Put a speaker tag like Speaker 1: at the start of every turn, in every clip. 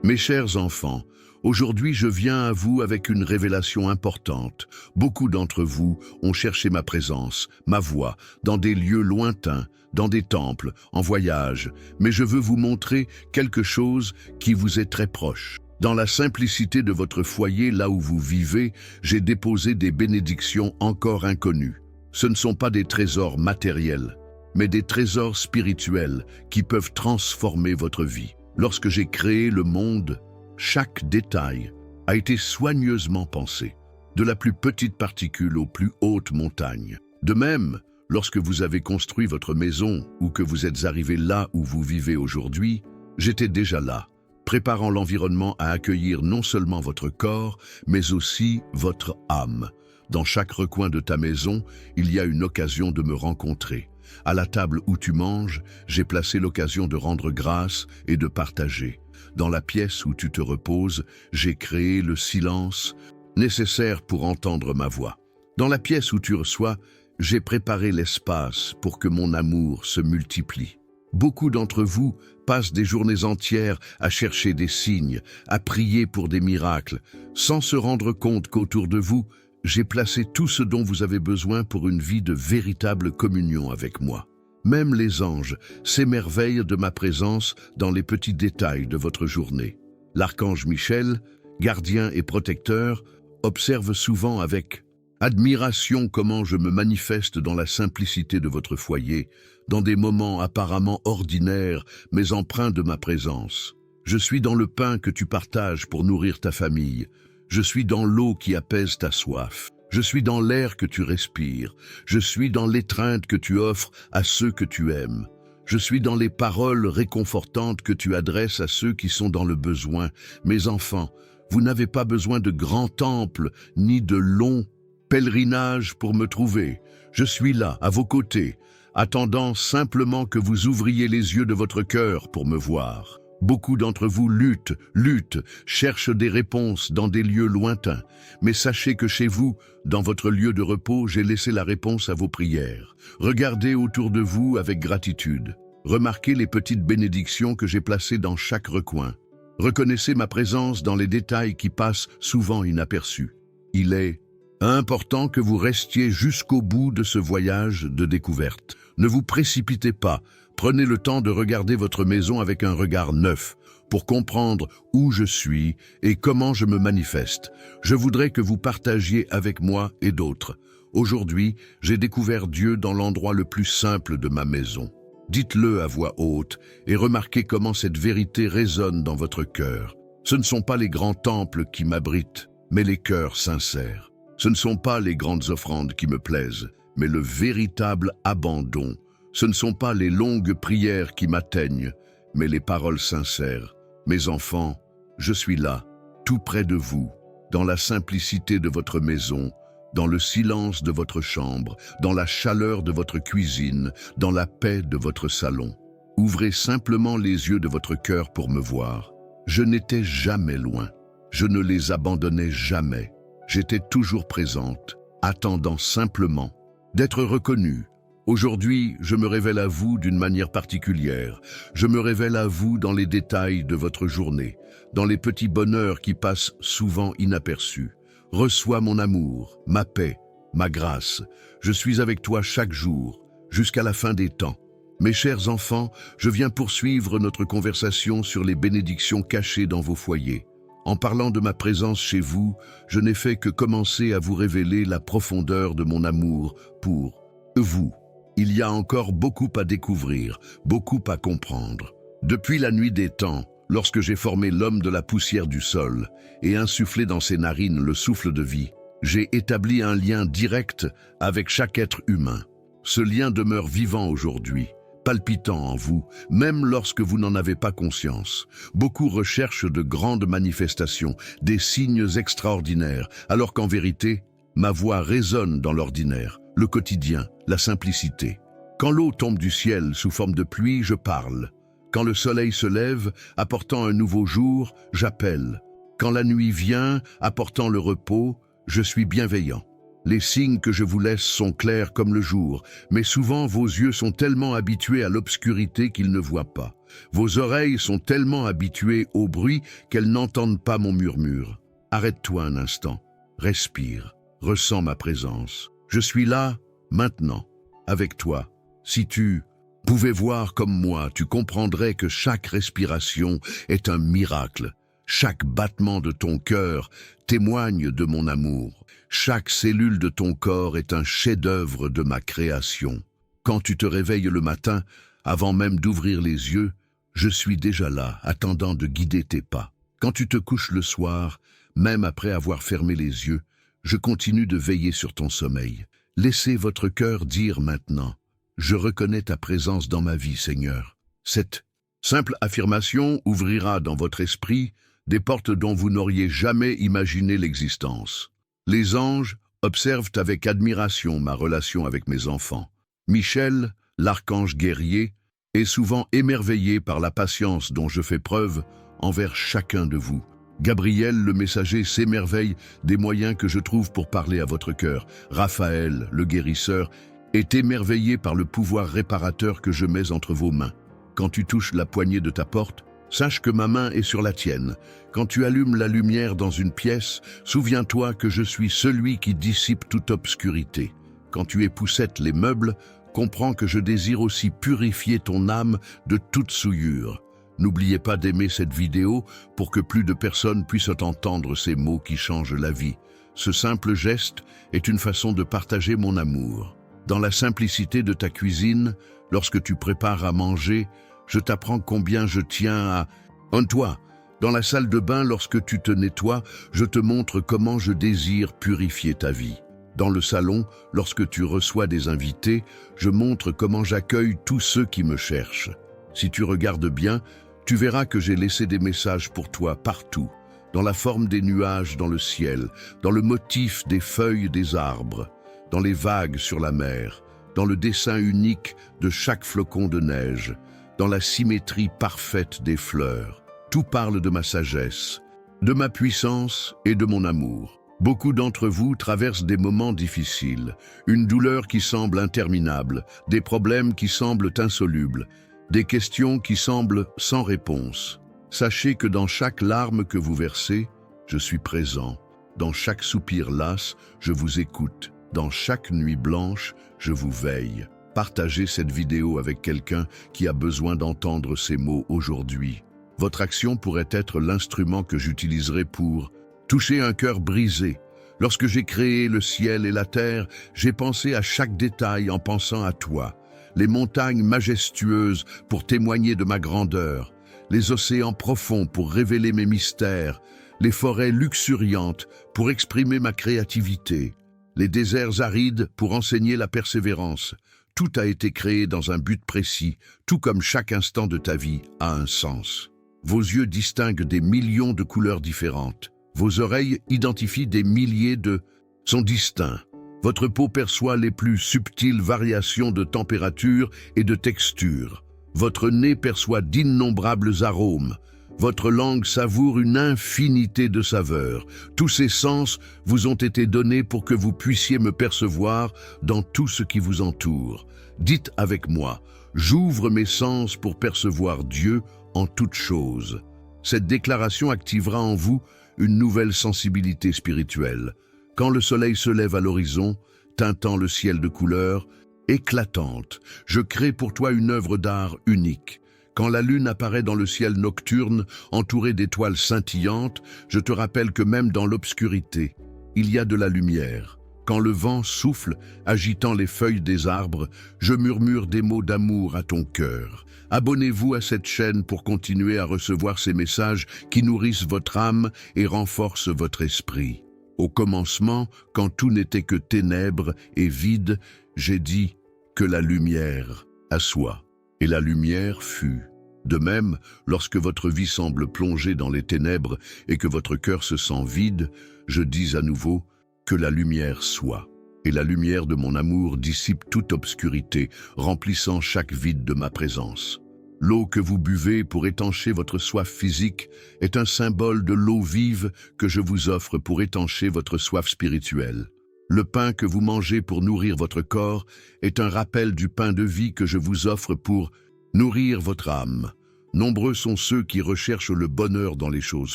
Speaker 1: Mes chers enfants, aujourd'hui je viens à vous avec une révélation importante. Beaucoup d'entre vous ont cherché ma présence, ma voix, dans des lieux lointains, dans des temples, en voyage, mais je veux vous montrer quelque chose qui vous est très proche. Dans la simplicité de votre foyer, là où vous vivez, j'ai déposé des bénédictions encore inconnues. Ce ne sont pas des trésors matériels, mais des trésors spirituels qui peuvent transformer votre vie. Lorsque j'ai créé le monde, chaque détail a été soigneusement pensé, de la plus petite particule aux plus hautes montagnes. De même, lorsque vous avez construit votre maison ou que vous êtes arrivé là où vous vivez aujourd'hui, j'étais déjà là, préparant l'environnement à accueillir non seulement votre corps, mais aussi votre âme. Dans chaque recoin de ta maison, il y a une occasion de me rencontrer. À la table où tu manges, j'ai placé l'occasion de rendre grâce et de partager. Dans la pièce où tu te reposes, j'ai créé le silence nécessaire pour entendre ma voix. Dans la pièce où tu reçois, j'ai préparé l'espace pour que mon amour se multiplie. Beaucoup d'entre vous passent des journées entières à chercher des signes, à prier pour des miracles, sans se rendre compte qu'autour de vous, j'ai placé tout ce dont vous avez besoin pour une vie de véritable communion avec moi. Même les anges s'émerveillent de ma présence dans les petits détails de votre journée. L'archange Michel, gardien et protecteur, observe souvent avec admiration comment je me manifeste dans la simplicité de votre foyer, dans des moments apparemment ordinaires, mais empreints de ma présence. Je suis dans le pain que tu partages pour nourrir ta famille. Je suis dans l'eau qui apaise ta soif. Je suis dans l'air que tu respires. Je suis dans l'étreinte que tu offres à ceux que tu aimes. Je suis dans les paroles réconfortantes que tu adresses à ceux qui sont dans le besoin. Mes enfants, vous n'avez pas besoin de grands temples ni de longs pèlerinages pour me trouver. Je suis là, à vos côtés, attendant simplement que vous ouvriez les yeux de votre cœur pour me voir. Beaucoup d'entre vous luttent, cherchent des réponses dans des lieux lointains. Mais sachez que chez vous, dans votre lieu de repos, j'ai laissé la réponse à vos prières. Regardez autour de vous avec gratitude. Remarquez les petites bénédictions que j'ai placées dans chaque recoin. Reconnaissez ma présence dans les détails qui passent souvent inaperçus. Il est important que vous restiez jusqu'au bout de ce voyage de découverte. Ne vous précipitez pas. Prenez le temps de regarder votre maison avec un regard neuf pour comprendre où je suis et comment je me manifeste. Je voudrais que vous partagiez avec moi et d'autres. Aujourd'hui, j'ai découvert Dieu dans l'endroit le plus simple de ma maison. Dites-le à voix haute et remarquez comment cette vérité résonne dans votre cœur. Ce ne sont pas les grands temples qui m'abritent, mais les cœurs sincères. Ce ne sont pas les grandes offrandes qui me plaisent, mais le véritable abandon. Ce ne sont pas les longues prières qui m'atteignent, mais les paroles sincères. Mes enfants, je suis là, tout près de vous, dans la simplicité de votre maison, dans le silence de votre chambre, dans la chaleur de votre cuisine, dans la paix de votre salon. Ouvrez simplement les yeux de votre cœur pour me voir. Je n'étais jamais loin. Je ne les abandonnais jamais. J'étais toujours présente, attendant simplement d'être reconnue. Aujourd'hui, je me révèle à vous d'une manière particulière. Je me révèle à vous dans les détails de votre journée, dans les petits bonheurs qui passent souvent inaperçus. Reçois mon amour, ma paix, ma grâce. Je suis avec toi chaque jour, jusqu'à la fin des temps. Mes chers enfants, je viens poursuivre notre conversation sur les bénédictions cachées dans vos foyers. En parlant de ma présence chez vous, je n'ai fait que commencer à vous révéler la profondeur de mon amour pour vous. Il y a encore beaucoup à découvrir, beaucoup à comprendre. Depuis la nuit des temps, lorsque j'ai formé l'homme de la poussière du sol et insufflé dans ses narines le souffle de vie, j'ai établi un lien direct avec chaque être humain. Ce lien demeure vivant aujourd'hui, palpitant en vous, même lorsque vous n'en avez pas conscience. Beaucoup recherchent de grandes manifestations, des signes extraordinaires, alors qu'en vérité, ma voix résonne dans l'ordinaire, le quotidien, la simplicité. Quand l'eau tombe du ciel sous forme de pluie, je parle. Quand le soleil se lève, apportant un nouveau jour, j'appelle. Quand la nuit vient, apportant le repos, je suis bienveillant. Les signes que je vous laisse sont clairs comme le jour, mais souvent vos yeux sont tellement habitués à l'obscurité qu'ils ne voient pas. Vos oreilles sont tellement habituées au bruit qu'elles n'entendent pas mon murmure. Arrête-toi un instant, respire, ressens ma présence. Je suis là, maintenant, avec toi. Si tu pouvais voir comme moi, tu comprendrais que chaque respiration est un miracle. Chaque battement de ton cœur témoigne de mon amour. Chaque cellule de ton corps est un chef-d'œuvre de ma création. Quand tu te réveilles le matin, avant même d'ouvrir les yeux, je suis déjà là, attendant de guider tes pas. Quand tu te couches le soir, même après avoir fermé les yeux, je continue de veiller sur ton sommeil. Laissez votre cœur dire maintenant: je reconnais ta présence dans ma vie, Seigneur. Cette simple affirmation ouvrira dans votre esprit des portes dont vous n'auriez jamais imaginé l'existence. Les anges observent avec admiration ma relation avec mes enfants. Michel, l'archange guerrier, est souvent émerveillé par la patience dont je fais preuve envers chacun de vous. Gabriel, le messager, s'émerveille des moyens que je trouve pour parler à votre cœur. Raphaël, le guérisseur, est émerveillé par le pouvoir réparateur que je mets entre vos mains. Quand tu touches la poignée de ta porte, sache que ma main est sur la tienne. Quand tu allumes la lumière dans une pièce, souviens-toi que je suis celui qui dissipe toute obscurité. Quand tu époussettes les meubles, comprends que je désire aussi purifier ton âme de toute souillure. N'oubliez pas d'aimer cette vidéo pour que plus de personnes puissent entendre ces mots qui changent la vie. Ce simple geste est une façon de partager mon amour. Dans la simplicité de ta cuisine, lorsque tu prépares à manger, je t'apprends combien je tiens à... En toi, dans la salle de bain, lorsque tu te nettoies, je te montre comment je désire purifier ta vie. Dans le salon, lorsque tu reçois des invités, je montre comment j'accueille tous ceux qui me cherchent. Si tu regardes bien, tu verras que j'ai laissé des messages pour toi partout, dans la forme des nuages dans le ciel, dans le motif des feuilles des arbres, dans les vagues sur la mer, dans le dessin unique de chaque flocon de neige, dans la symétrie parfaite des fleurs. Tout parle de ma sagesse, de ma puissance et de mon amour. Beaucoup d'entre vous traversent des moments difficiles, une douleur qui semble interminable, des problèmes qui semblent insolubles, des questions qui semblent sans réponse. Sachez que dans chaque larme que vous versez, je suis présent. Dans chaque soupir las, je vous écoute. Dans chaque nuit blanche, je vous veille. Partagez cette vidéo avec quelqu'un qui a besoin d'entendre ces mots aujourd'hui. Votre action pourrait être l'instrument que j'utiliserai pour toucher un cœur brisé. Lorsque j'ai créé le ciel et la terre, j'ai pensé à chaque détail en pensant à toi. Les montagnes majestueuses pour témoigner de ma grandeur, les océans profonds pour révéler mes mystères, les forêts luxuriantes pour exprimer ma créativité, les déserts arides pour enseigner la persévérance. Tout a été créé dans un but précis, tout comme chaque instant de ta vie a un sens. Vos yeux distinguent des millions de couleurs différentes. Vos oreilles identifient des milliers de sons distincts. Votre peau perçoit les plus subtiles variations de température et de texture. Votre nez perçoit d'innombrables arômes. Votre langue savoure une infinité de saveurs. Tous ces sens vous ont été donnés pour que vous puissiez me percevoir dans tout ce qui vous entoure. Dites avec moi: j'ouvre mes sens pour percevoir Dieu en toutes choses. Cette déclaration activera en vous une nouvelle sensibilité spirituelle. Quand le soleil se lève à l'horizon, teintant le ciel de couleurs éclatantes, je crée pour toi une œuvre d'art unique. Quand la lune apparaît dans le ciel nocturne, entourée d'étoiles scintillantes, je te rappelle que même dans l'obscurité, il y a de la lumière. Quand le vent souffle, agitant les feuilles des arbres, je murmure des mots d'amour à ton cœur. Abonnez-vous à cette chaîne pour continuer à recevoir ces messages qui nourrissent votre âme et renforcent votre esprit. Au commencement, quand tout n'était que ténèbres et vide, j'ai dit que la lumière assoit. Et la lumière fut. De même, lorsque votre vie semble plongée dans les ténèbres et que votre cœur se sent vide, je dis à nouveau que la lumière soit. Et la lumière de mon amour dissipe toute obscurité, remplissant chaque vide de ma présence. L'eau que vous buvez pour étancher votre soif physique est un symbole de l'eau vive que je vous offre pour étancher votre soif spirituelle. Le pain que vous mangez pour nourrir votre corps est un rappel du pain de vie que je vous offre pour nourrir votre âme. Nombreux sont ceux qui recherchent le bonheur dans les choses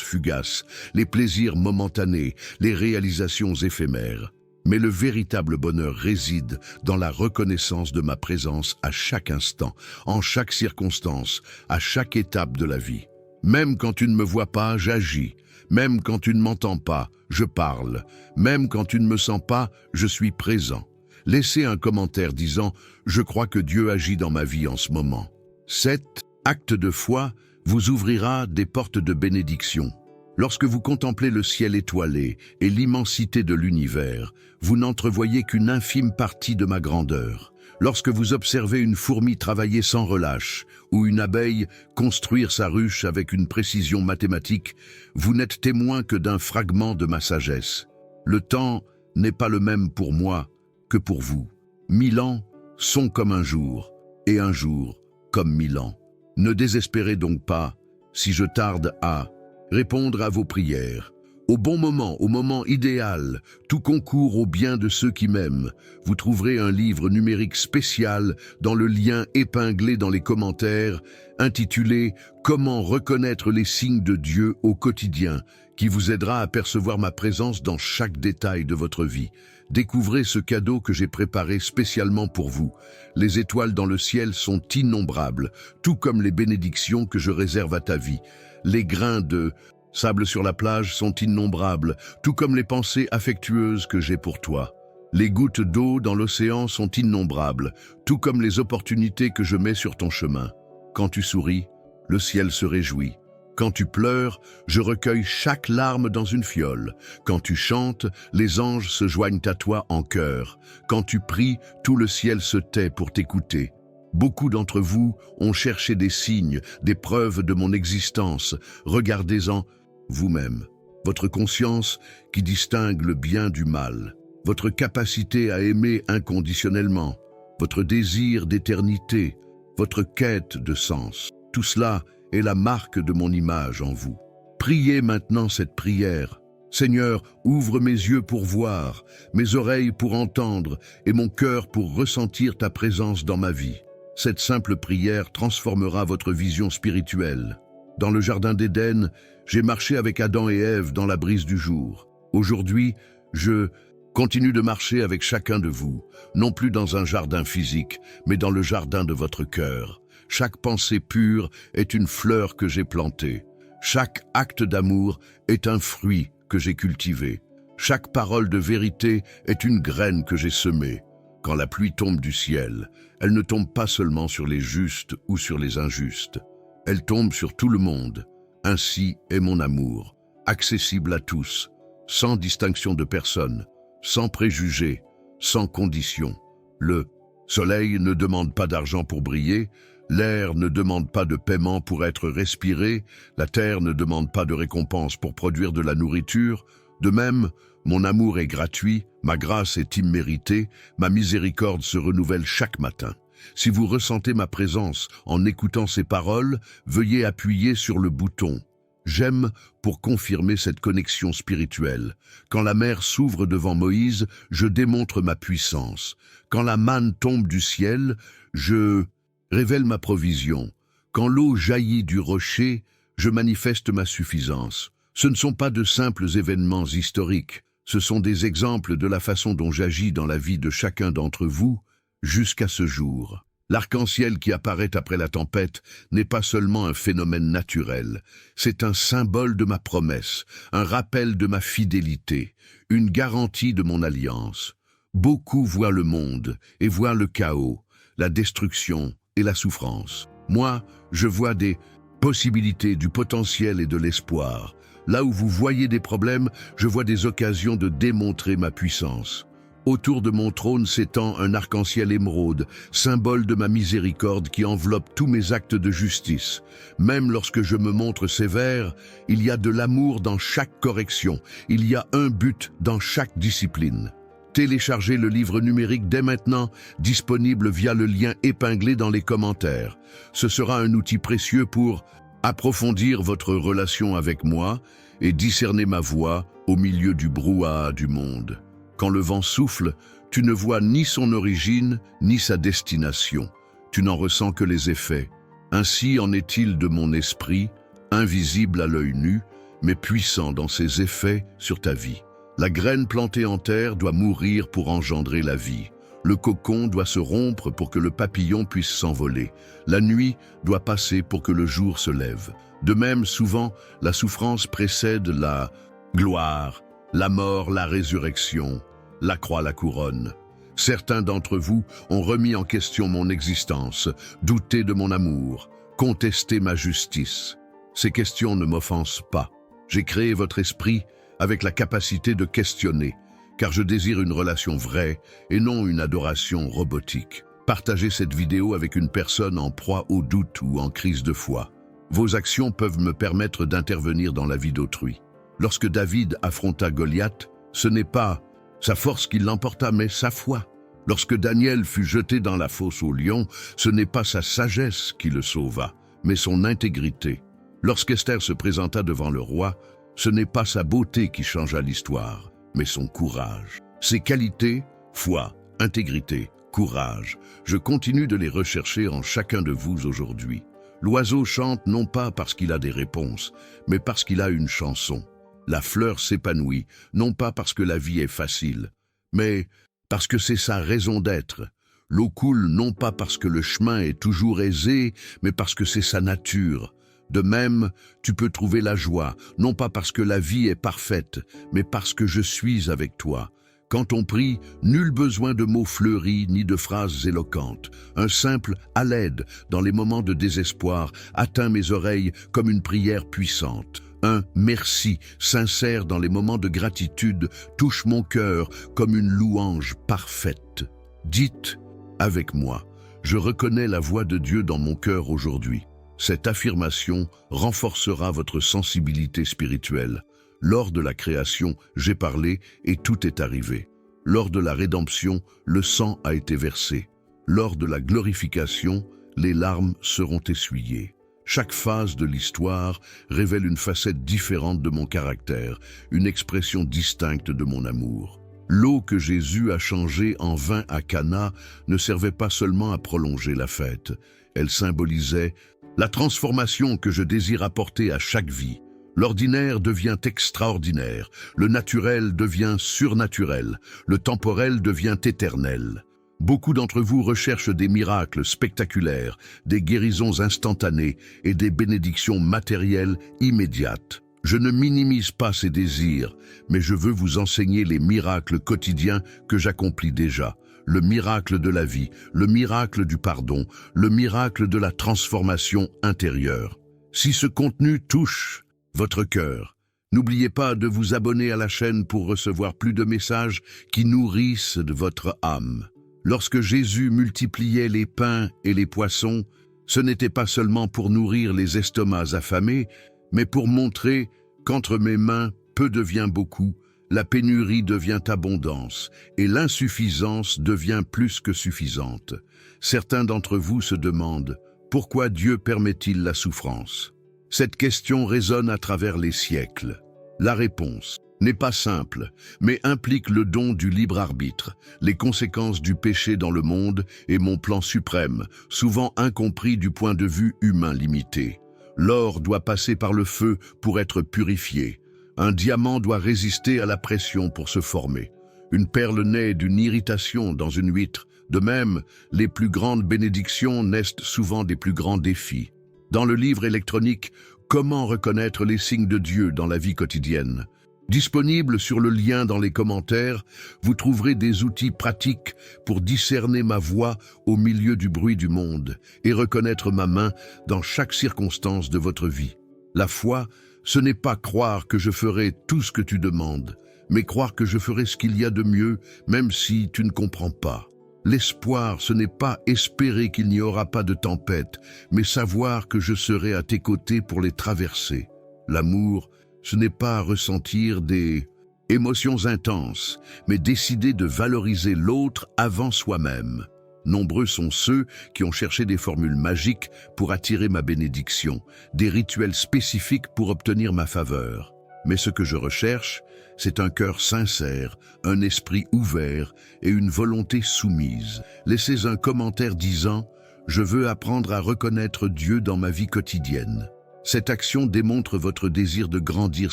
Speaker 1: fugaces, les plaisirs momentanés, les réalisations éphémères. Mais le véritable bonheur réside dans la reconnaissance de ma présence à chaque instant, en chaque circonstance, à chaque étape de la vie. Même quand tu ne me vois pas, j'agis. Même quand tu ne m'entends pas, je parle. Même quand tu ne me sens pas, je suis présent. Laissez un commentaire disant « Je crois que Dieu agit dans ma vie en ce moment ». Cet acte de foi vous ouvrira des portes de bénédiction. Lorsque vous contemplez le ciel étoilé et l'immensité de l'univers, vous n'entrevoyez qu'une infime partie de ma grandeur. Lorsque vous observez une fourmi travailler sans relâche ou une abeille construire sa ruche avec une précision mathématique, vous n'êtes témoin que d'un fragment de ma sagesse. Le temps n'est pas le même pour moi que pour vous. 1000 ans sont comme un jour, et un jour comme 1000 ans. Ne désespérez donc pas si je tarde à répondre à vos prières. Au bon moment, au moment idéal, tout concourt au bien de ceux qui m'aiment. Vous trouverez un livre numérique spécial dans le lien épinglé dans les commentaires, intitulé « Comment reconnaître les signes de Dieu au quotidien » qui vous aidera à percevoir ma présence dans chaque détail de votre vie. Découvrez ce cadeau que j'ai préparé spécialement pour vous. Les étoiles dans le ciel sont innombrables, tout comme les bénédictions que je réserve à ta vie. Les grains de sable sur la plage sont innombrables, tout comme les pensées affectueuses que j'ai pour toi. Les gouttes d'eau dans l'océan sont innombrables, tout comme les opportunités que je mets sur ton chemin. Quand tu souris, le ciel se réjouit. Quand tu pleures, je recueille chaque larme dans une fiole. Quand tu chantes, les anges se joignent à toi en chœur. Quand tu pries, tout le ciel se tait pour t'écouter. Beaucoup d'entre vous ont cherché des signes, des preuves de mon existence. Regardez-en vous-même. Votre conscience qui distingue le bien du mal. Votre capacité à aimer inconditionnellement. Votre désir d'éternité. Votre quête de sens. Tout cela est la marque de mon image en vous. Priez maintenant cette prière. Seigneur, ouvre mes yeux pour voir, mes oreilles pour entendre et mon cœur pour ressentir ta présence dans ma vie. Cette simple prière transformera votre vision spirituelle. Dans le jardin d'Éden, j'ai marché avec Adam et Ève dans la brise du jour. Aujourd'hui, je continue de marcher avec chacun de vous, non plus dans un jardin physique, mais dans le jardin de votre cœur. Chaque pensée pure est une fleur que j'ai plantée. Chaque acte d'amour est un fruit que j'ai cultivé. Chaque parole de vérité est une graine que j'ai semée. Quand la pluie tombe du ciel, elle ne tombe pas seulement sur les justes ou sur les injustes. Elle tombe sur tout le monde. Ainsi est mon amour, accessible à tous, sans distinction de personne, sans préjugés, sans condition. Le soleil ne demande pas d'argent pour briller, l'air ne demande pas de paiement pour être respiré, la terre ne demande pas de récompense pour produire de la nourriture. De même, mon amour est gratuit, ma grâce est imméritée, ma miséricorde se renouvelle chaque matin. Si vous ressentez ma présence en écoutant ces paroles, veuillez appuyer sur le bouton « J'aime » pour confirmer cette connexion spirituelle. Quand la mer s'ouvre devant Moïse, je démontre ma puissance. Quand la manne tombe du ciel, je révèle ma provision. Quand l'eau jaillit du rocher, je manifeste ma suffisance. Ce ne sont pas de simples événements historiques, ce sont des exemples de la façon dont j'agis dans la vie de chacun d'entre vous jusqu'à ce jour. L'arc-en-ciel qui apparaît après la tempête n'est pas seulement un phénomène naturel, c'est un symbole de ma promesse, un rappel de ma fidélité, une garantie de mon alliance. Beaucoup voient le monde et voient le chaos, la destruction et la souffrance. Moi, je vois des possibilités, du potentiel et de l'espoir. Là où vous voyez des problèmes, je vois des occasions de démontrer ma puissance. Autour de mon trône s'étend un arc-en-ciel émeraude, symbole de ma miséricorde qui enveloppe tous mes actes de justice. Même lorsque je me montre sévère, il y a de l'amour dans chaque correction, il y a un but dans chaque discipline. Téléchargez le livre numérique dès maintenant, disponible via le lien épinglé dans les commentaires. Ce sera un outil précieux pour approfondir votre relation avec moi et discerner ma voix au milieu du brouhaha du monde. Quand le vent souffle, tu ne vois ni son origine, ni sa destination. Tu n'en ressens que les effets. Ainsi en est-il de mon esprit, invisible à l'œil nu, mais puissant dans ses effets sur ta vie. La graine plantée en terre doit mourir pour engendrer la vie. Le cocon doit se rompre pour que le papillon puisse s'envoler. La nuit doit passer pour que le jour se lève. De même, souvent, la souffrance précède la gloire, la mort, la résurrection, la croix, la couronne. Certains d'entre vous ont remis en question mon existence, douté de mon amour, contesté ma justice. Ces questions ne m'offensent pas. J'ai créé votre esprit avec la capacité de questionner, car je désire une relation vraie et non une adoration robotique. Partagez cette vidéo avec une personne en proie au doute ou en crise de foi. Vos actions peuvent me permettre d'intervenir dans la vie d'autrui. Lorsque David affronta Goliath, ce n'est pas sa force qui l'emporta, mais sa foi. Lorsque Daniel fut jeté dans la fosse aux lions, ce n'est pas sa sagesse qui le sauva, mais son intégrité. Lorsqu'Esther se présenta devant le roi, ce n'est pas sa beauté qui changea l'histoire, mais son courage. Ses qualités, foi, intégrité, courage, je continue de les rechercher en chacun de vous aujourd'hui. L'oiseau chante non pas parce qu'il a des réponses, mais parce qu'il a une chanson. La fleur s'épanouit, non pas parce que la vie est facile, mais parce que c'est sa raison d'être. L'eau coule non pas parce que le chemin est toujours aisé, mais parce que c'est sa nature. De même, tu peux trouver la joie, non pas parce que la vie est parfaite, mais parce que je suis avec toi. Quand on prie, nul besoin de mots fleuris ni de phrases éloquentes. Un simple « à l'aide » dans les moments de désespoir atteint mes oreilles comme une prière puissante. Un « merci » sincère dans les moments de gratitude touche mon cœur comme une louange parfaite. Dites avec moi, je reconnais la voix de Dieu dans mon cœur aujourd'hui. Cette affirmation renforcera votre sensibilité spirituelle. Lors de la création, j'ai parlé et tout est arrivé. Lors de la rédemption, le sang a été versé. Lors de la glorification, les larmes seront essuyées. Chaque phase de l'histoire révèle une facette différente de mon caractère, une expression distincte de mon amour. L'eau que Jésus a changée en vin à Cana ne servait pas seulement à prolonger la fête. Elle symbolisait la transformation que je désire apporter à chaque vie. L'ordinaire devient extraordinaire, le naturel devient surnaturel, le temporel devient éternel. Beaucoup d'entre vous recherchent des miracles spectaculaires, des guérisons instantanées et des bénédictions matérielles immédiates. Je ne minimise pas ces désirs, mais je veux vous enseigner les miracles quotidiens que j'accomplis déjà. Le miracle de la vie, le miracle du pardon, le miracle de la transformation intérieure. Si ce contenu touche votre cœur, n'oubliez pas de vous abonner à la chaîne pour recevoir plus de messages qui nourrissent de votre âme. Lorsque Jésus multipliait les pains et les poissons, ce n'était pas seulement pour nourrir les estomacs affamés, mais pour montrer qu'entre mes mains, peu devient beaucoup, la pénurie devient abondance et l'insuffisance devient plus que suffisante. Certains d'entre vous se demandent « Pourquoi Dieu permet-il la souffrance ?» Cette question résonne à travers les siècles. La réponse n'est pas simple, mais implique le don du libre arbitre, les conséquences du péché dans le monde et mon plan suprême, souvent incompris du point de vue humain limité. L'or doit passer par le feu pour être purifié. Un diamant doit résister à la pression pour se former. Une perle naît d'une irritation dans une huître. De même, les plus grandes bénédictions naissent souvent des plus grands défis. Dans le livre électronique « Comment reconnaître les signes de Dieu dans la vie quotidienne ?» Disponible sur le lien dans les commentaires, vous trouverez des outils pratiques pour discerner ma voix au milieu du bruit du monde et reconnaître ma main dans chaque circonstance de votre vie. La foi, ce n'est pas croire que je ferai tout ce que tu demandes, mais croire que je ferai ce qu'il y a de mieux, même si tu ne comprends pas. L'espoir, ce n'est pas espérer qu'il n'y aura pas de tempête, mais savoir que je serai à tes côtés pour les traverser. L'amour, ce n'est pas ressentir des émotions intenses, mais décider de valoriser l'autre avant soi-même. Nombreux sont ceux qui ont cherché des formules magiques pour attirer ma bénédiction, des rituels spécifiques pour obtenir ma faveur. Mais ce que je recherche, c'est un cœur sincère, un esprit ouvert et une volonté soumise. Laissez un commentaire disant « Je veux apprendre à reconnaître Dieu dans ma vie quotidienne ». Cette action démontre votre désir de grandir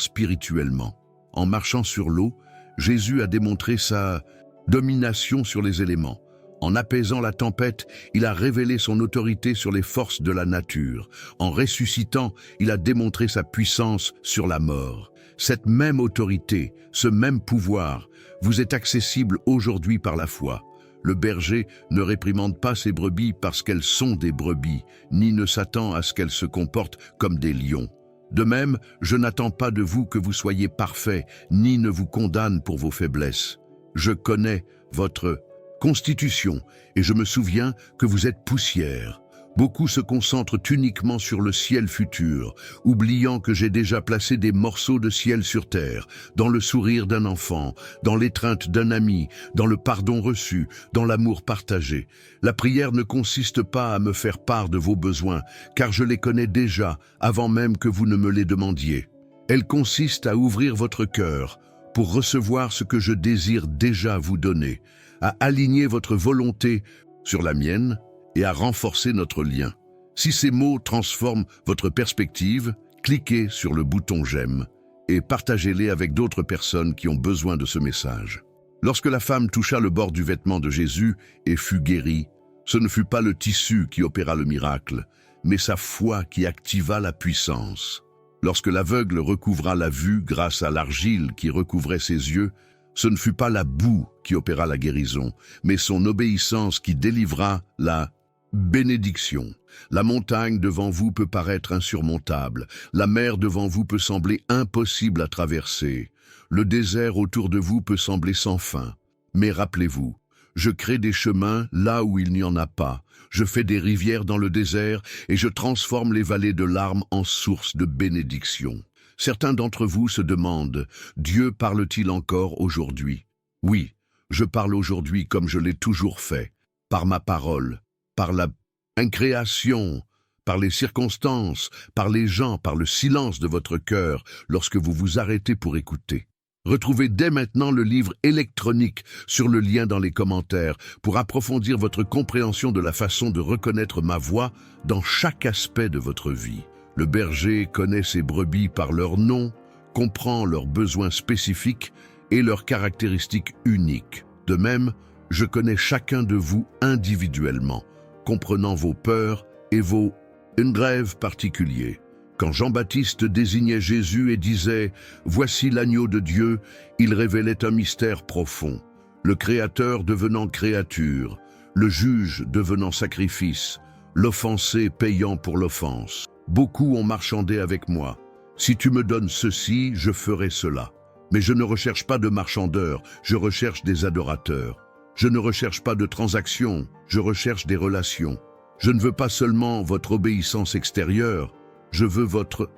Speaker 1: spirituellement. En marchant sur l'eau, Jésus a démontré sa domination sur les éléments. En apaisant la tempête, il a révélé son autorité sur les forces de la nature. En ressuscitant, il a démontré sa puissance sur la mort. Cette même autorité, ce même pouvoir, vous est accessible aujourd'hui par la foi. Le berger ne réprimande pas ses brebis parce qu'elles sont des brebis, ni ne s'attend à ce qu'elles se comportent comme des lions. De même, je n'attends pas de vous que vous soyez parfaits, ni ne vous condamne pour vos faiblesses. Je connais votre constitution, et je me souviens que vous êtes poussière. Beaucoup se concentrent uniquement sur le ciel futur, oubliant que j'ai déjà placé des morceaux de ciel sur terre, dans le sourire d'un enfant, dans l'étreinte d'un ami, dans le pardon reçu, dans l'amour partagé. La prière ne consiste pas à me faire part de vos besoins, car je les connais déjà, avant même que vous ne me les demandiez. Elle consiste à ouvrir votre cœur, pour recevoir ce que je désire déjà vous donner, à aligner votre volonté sur la mienne et à renforcer notre lien. Si ces mots transforment votre perspective, cliquez sur le bouton « J'aime » et partagez-les avec d'autres personnes qui ont besoin de ce message. Lorsque la femme toucha le bord du vêtement de Jésus et fut guérie, ce ne fut pas le tissu qui opéra le miracle, mais sa foi qui activa la puissance. Lorsque l'aveugle recouvra la vue grâce à l'argile qui recouvrait ses yeux, ce ne fut pas la boue qui opéra la guérison, mais son obéissance qui délivra la bénédiction. La montagne devant vous peut paraître insurmontable, la mer devant vous peut sembler impossible à traverser, le désert autour de vous peut sembler sans fin. Mais rappelez-vous, je crée des chemins là où il n'y en a pas, je fais des rivières dans le désert et je transforme les vallées de larmes en sources de bénédiction. Certains d'entre vous se demandent, Dieu parle-t-il encore aujourd'hui? Oui, je parle aujourd'hui comme je l'ai toujours fait, par ma parole, par la incréation, par les circonstances, par les gens, par le silence de votre cœur, lorsque vous vous arrêtez pour écouter. Retrouvez dès maintenant le livre électronique sur le lien dans les commentaires pour approfondir votre compréhension de la façon de reconnaître ma voix dans chaque aspect de votre vie. Le berger connaît ses brebis par leur nom, comprend leurs besoins spécifiques et leurs caractéristiques uniques. De même, je connais chacun de vous individuellement, comprenant vos peurs et vos rêves particuliers. Quand Jean-Baptiste désignait Jésus et disait « Voici l'agneau de Dieu », il révélait un mystère profond. Le Créateur devenant créature, le juge devenant sacrifice, l'offensé payant pour l'offense. Beaucoup ont marchandé avec moi. Si tu me donnes ceci, je ferai cela. Mais je ne recherche pas de marchandeurs, je recherche des adorateurs. Je ne recherche pas de transactions, je recherche des relations. Je ne veux pas seulement votre obéissance extérieure, je veux votre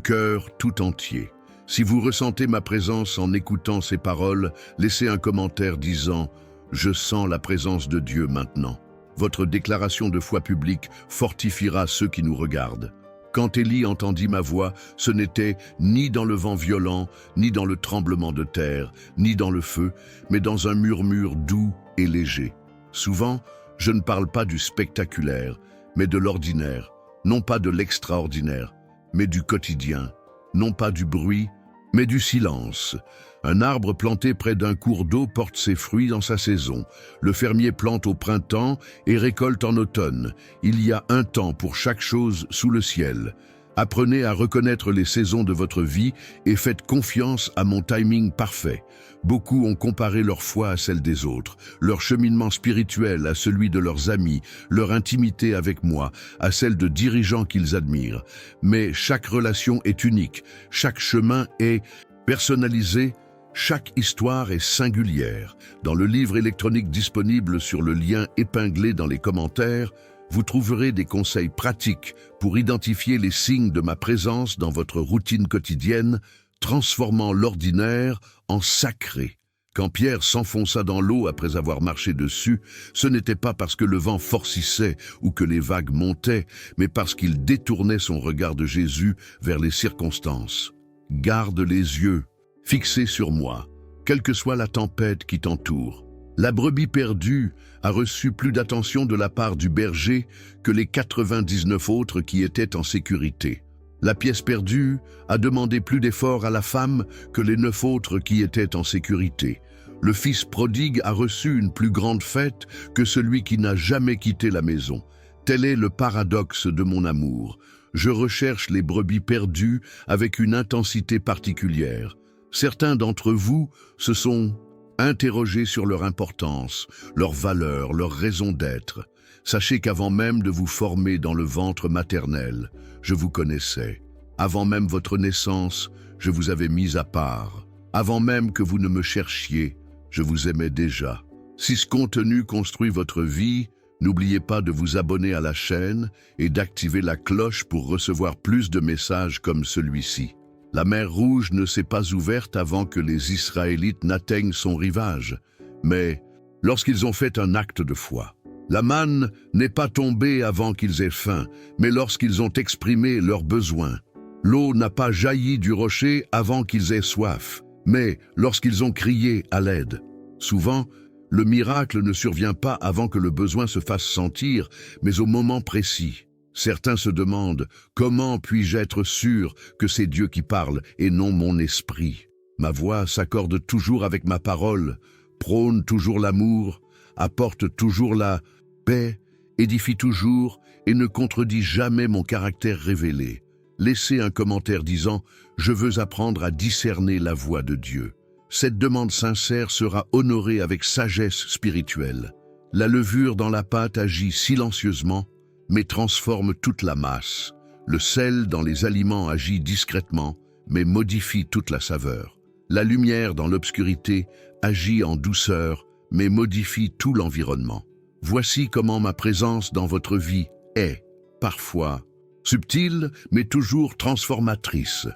Speaker 1: cœur tout entier. Si vous ressentez ma présence en écoutant ces paroles, laissez un commentaire disant « Je sens la présence de Dieu maintenant ». Votre déclaration de foi publique fortifiera ceux qui nous regardent. Quand Élie entendit ma voix, ce n'était ni dans le vent violent, ni dans le tremblement de terre, ni dans le feu, mais dans un murmure doux et léger. Souvent, je ne parle pas du spectaculaire, mais de l'ordinaire, non pas de l'extraordinaire, mais du quotidien, non pas du bruit, mais du silence. Un arbre planté près d'un cours d'eau porte ses fruits dans sa saison. Le fermier plante au printemps et récolte en automne. Il y a un temps pour chaque chose sous le ciel. Apprenez à reconnaître les saisons de votre vie et faites confiance à mon timing parfait. Beaucoup ont comparé leur foi à celle des autres, leur cheminement spirituel à celui de leurs amis, leur intimité avec moi à celle de dirigeants qu'ils admirent. Mais chaque relation est unique, chaque chemin est personnalisé, chaque histoire est singulière. Dans le livre électronique disponible sur le lien épinglé dans les commentaires, vous trouverez des conseils pratiques pour identifier les signes de ma présence dans votre routine quotidienne, transformant l'ordinaire en sacré. Quand Pierre s'enfonça dans l'eau après avoir marché dessus, ce n'était pas parce que le vent forcissait ou que les vagues montaient, mais parce qu'il détournait son regard de Jésus vers les circonstances. Garde les yeux fixés sur moi, quelle que soit la tempête qui t'entoure. La brebis perdue a reçu plus d'attention de la part du berger que les 99 autres qui étaient en sécurité. La pièce perdue a demandé plus d'efforts à la femme que les 9 autres qui étaient en sécurité. Le fils prodigue a reçu une plus grande fête que celui qui n'a jamais quitté la maison. Tel est le paradoxe de mon amour. Je recherche les brebis perdues avec une intensité particulière. Certains d'entre vous se sont interrogés sur leur importance, leur valeur, leur raison d'être. Sachez qu'avant même de vous former dans le ventre maternel, je vous connaissais. Avant même votre naissance, je vous avais mis à part. Avant même que vous ne me cherchiez, je vous aimais déjà. Si ce contenu construit votre vie, n'oubliez pas de vous abonner à la chaîne et d'activer la cloche pour recevoir plus de messages comme celui-ci. La mer Rouge ne s'est pas ouverte avant que les Israélites n'atteignent son rivage, mais lorsqu'ils ont fait un acte de foi. La manne n'est pas tombée avant qu'ils aient faim, mais lorsqu'ils ont exprimé leurs besoins. L'eau n'a pas jailli du rocher avant qu'ils aient soif, mais lorsqu'ils ont crié à l'aide. Souvent, le miracle ne survient pas avant que le besoin se fasse sentir, mais au moment précis. Certains se demandent « Comment puis-je être sûr que c'est Dieu qui parle et non mon esprit ?» Ma voix s'accorde toujours avec ma parole, prône toujours l'amour, apporte toujours la paix, édifie toujours et ne contredit jamais mon caractère révélé. Laissez un commentaire disant « Je veux apprendre à discerner la voix de Dieu ». Cette demande sincère sera honorée avec sagesse spirituelle. La levure dans la pâte agit silencieusement, mais transforme toute la masse. Le sel dans les aliments agit discrètement, mais modifie toute la saveur. La lumière dans l'obscurité agit en douceur, mais modifie tout l'environnement. Voici comment ma présence dans votre vie est, parfois, subtile, mais toujours transformatrice.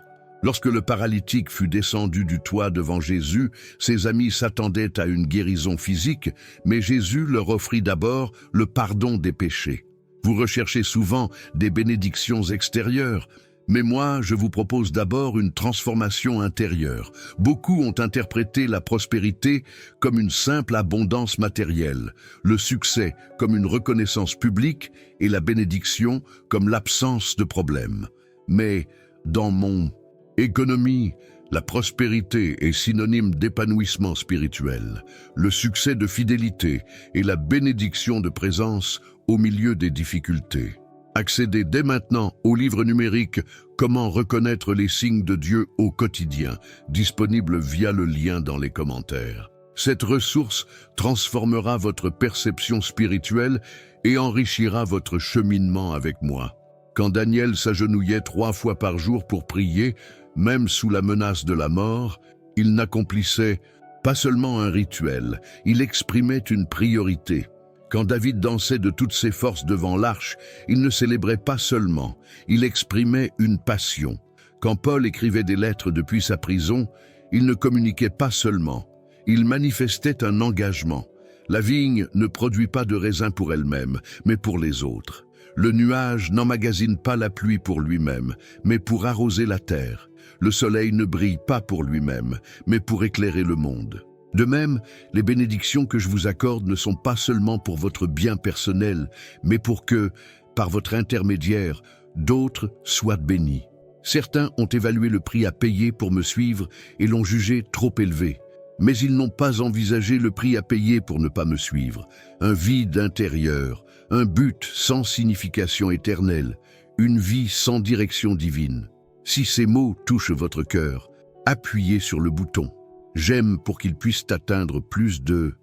Speaker 1: Lorsque le paralytique fut descendu du toit devant Jésus, ses amis s'attendaient à une guérison physique, mais Jésus leur offrit d'abord le pardon des péchés. Vous recherchez souvent des bénédictions extérieures, mais moi, je vous propose d'abord une transformation intérieure. Beaucoup ont interprété la prospérité comme une simple abondance matérielle, le succès comme une reconnaissance publique et la bénédiction comme l'absence de problèmes. Mais dans mon économie, la prospérité est synonyme d'épanouissement spirituel, le succès de fidélité et la bénédiction de présence au milieu des difficultés. Accédez dès maintenant au livre numérique « Comment reconnaître les signes de Dieu au quotidien » disponible via le lien dans les commentaires. Cette ressource transformera votre perception spirituelle et enrichira votre cheminement avec moi. Quand Daniel s'agenouillait 3 fois par jour pour prier, même sous la menace de la mort, il n'accomplissait pas seulement un rituel, il exprimait une priorité. Quand David dansait de toutes ses forces devant l'arche, il ne célébrait pas seulement, il exprimait une passion. Quand Paul écrivait des lettres depuis sa prison, il ne communiquait pas seulement, il manifestait un engagement. La vigne ne produit pas de raisin pour elle-même, mais pour les autres. Le nuage n'emmagasine pas la pluie pour lui-même, mais pour arroser la terre. Le soleil ne brille pas pour lui-même, mais pour éclairer le monde. De même, les bénédictions que je vous accorde ne sont pas seulement pour votre bien personnel, mais pour que, par votre intermédiaire, d'autres soient bénis. Certains ont évalué le prix à payer pour me suivre et l'ont jugé trop élevé. Mais ils n'ont pas envisagé le prix à payer pour ne pas me suivre. Un vide intérieur, un but sans signification éternelle, une vie sans direction divine. Si ces mots touchent votre cœur, appuyez sur le bouton. J'aime pour qu'ils puissent atteindre plus de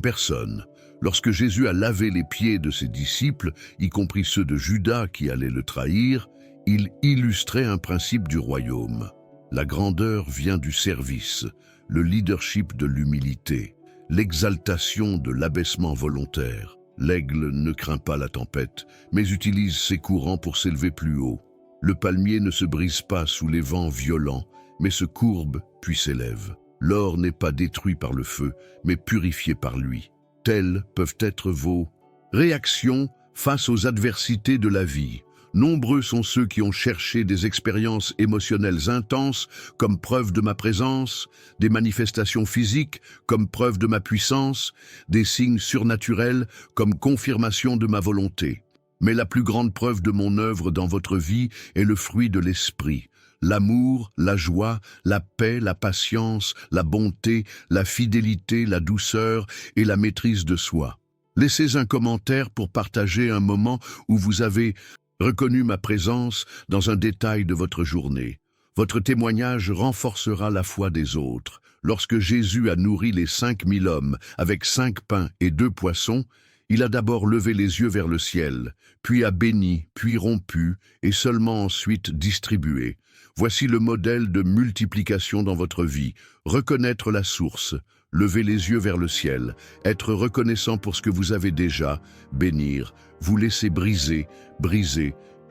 Speaker 1: personnes. Lorsque Jésus a lavé les pieds de ses disciples, y compris ceux de Judas qui allait le trahir, il illustrait un principe du royaume. La grandeur vient du service, le leadership de l'humilité, l'exaltation de l'abaissement volontaire. L'aigle ne craint pas la tempête, mais utilise ses courants pour s'élever plus haut. Le palmier ne se brise pas sous les vents violents, mais se courbe puis s'élève. L'or n'est pas détruit par le feu, mais purifié par lui. Telles peuvent être vos réactions face aux adversités de la vie. Nombreux sont ceux qui ont cherché des expériences émotionnelles intenses comme preuve de ma présence, des manifestations physiques comme preuve de ma puissance, des signes surnaturels comme confirmation de ma volonté. Mais la plus grande preuve de mon œuvre dans votre vie est le fruit de l'esprit. L'amour, la joie, la paix, la patience, la bonté, la fidélité, la douceur et la maîtrise de soi. Laissez un commentaire pour partager un moment où vous avez reconnu ma présence dans un détail de votre journée. Votre témoignage renforcera la foi des autres. Lorsque Jésus a nourri les 5000 hommes avec 5 pains et 2 poissons, il a d'abord levé les yeux vers le ciel, puis a béni, puis rompu, et seulement ensuite distribué. Voici le modèle de multiplication dans votre vie. Reconnaître la source, lever les yeux vers le ciel, être reconnaissant pour ce que vous avez déjà, bénir, vous laisser briser,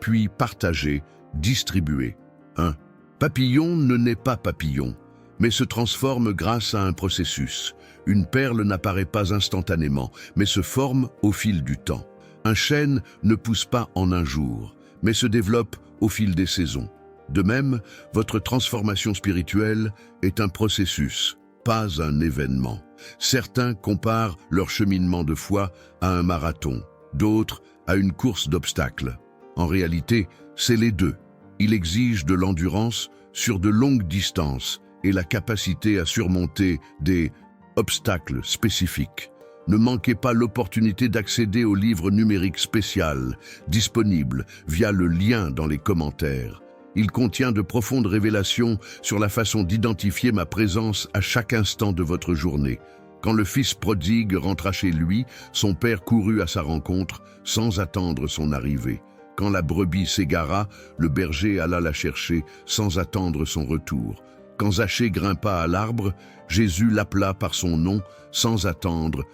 Speaker 1: puis partager, distribuer. 1. Papillon ne naît pas papillon, mais se transforme grâce à un processus. Une perle n'apparaît pas instantanément, mais se forme au fil du temps. Un chêne ne pousse pas en un jour, mais se développe au fil des saisons. De même, votre transformation spirituelle est un processus, pas un événement. Certains comparent leur cheminement de foi à un marathon, d'autres à une course d'obstacles. En réalité, c'est les deux. Il exige de l'endurance sur de longues distances et la capacité à surmonter des obstacles spécifiques. Ne manquez pas l'opportunité d'accéder au livre numérique spécial, disponible via le lien dans les commentaires. Il contient de profondes révélations sur la façon d'identifier ma présence à chaque instant de votre journée. Quand le fils prodigue rentra chez lui, son père courut à sa rencontre sans attendre son arrivée. Quand la brebis s'égara, le berger alla la chercher sans attendre son retour. Quand Zachée grimpa à l'arbre, Jésus l'appela par son nom sans attendre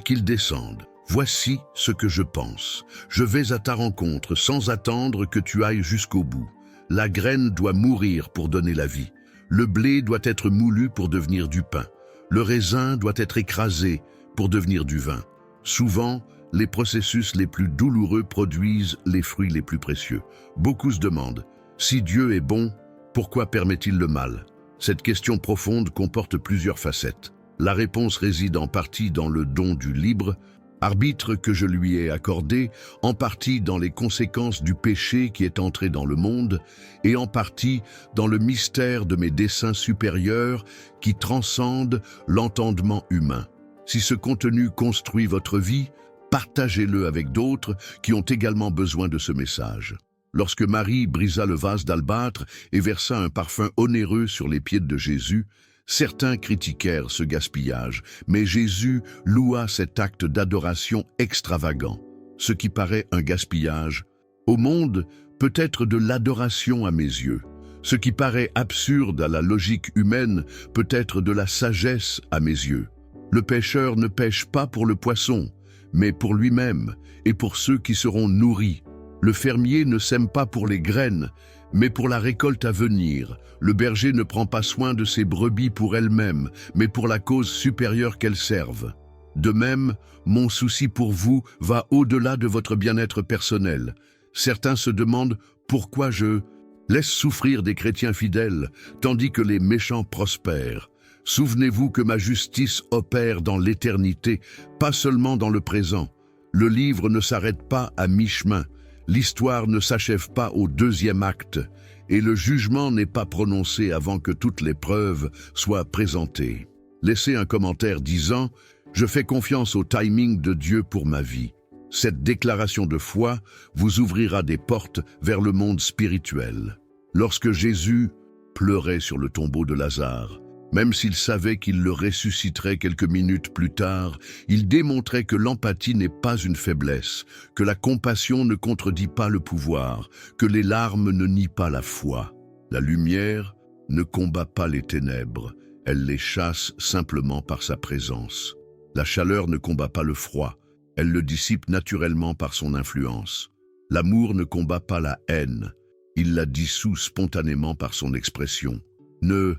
Speaker 1: qu'il descende. Voici ce que je pense. Je vais à ta rencontre sans attendre que tu ailles jusqu'au bout. La graine doit mourir pour donner la vie. Le blé doit être moulu pour devenir du pain. Le raisin doit être écrasé pour devenir du vin. Souvent, les processus les plus douloureux produisent les fruits les plus précieux. Beaucoup se demandent, si Dieu est bon, pourquoi permet-il le mal? Cette question profonde comporte plusieurs facettes. La réponse réside en partie dans le don du libre arbitre que je lui ai accordé, en partie dans les conséquences du péché qui est entré dans le monde, et en partie dans le mystère de mes desseins supérieurs qui transcendent l'entendement humain. Si ce contenu construit votre vie, partagez-le avec d'autres qui ont également besoin de ce message. Lorsque Marie brisa le vase d'albâtre et versa un parfum onéreux sur les pieds de Jésus, certains critiquèrent ce gaspillage, mais Jésus loua cet acte d'adoration extravagant. Ce qui paraît un gaspillage, au monde, peut être de l'adoration à mes yeux. Ce qui paraît absurde à la logique humaine peut être de la sagesse à mes yeux. Le pêcheur ne pêche pas pour le poisson, mais pour lui-même et pour ceux qui seront nourris. Le fermier ne sème pas pour les graines, mais pour la récolte à venir. Le berger ne prend pas soin de ses brebis pour elles-mêmes, mais pour la cause supérieure qu'elles servent. De même, mon souci pour vous va au-delà de votre bien-être personnel. Certains se demandent pourquoi je laisse souffrir des chrétiens fidèles, tandis que les méchants prospèrent. Souvenez-vous que ma justice opère dans l'éternité, pas seulement dans le présent. Le livre ne s'arrête pas à mi-chemin. L'histoire ne s'achève pas au deuxième acte, et le jugement n'est pas prononcé avant que toutes les preuves soient présentées. Laissez un commentaire disant « Je fais confiance au timing de Dieu pour ma vie ». Cette déclaration de foi vous ouvrira des portes vers le monde spirituel. Lorsque Jésus pleurait sur le tombeau de Lazare, même s'il savait qu'il le ressusciterait quelques minutes plus tard, il démontrait que l'empathie n'est pas une faiblesse, que la compassion ne contredit pas le pouvoir, que les larmes ne nient pas la foi. La lumière ne combat pas les ténèbres, elle les chasse simplement par sa présence. La chaleur ne combat pas le froid, elle le dissipe naturellement par son influence. L'amour ne combat pas la haine, il la dissout spontanément par son expression. Ne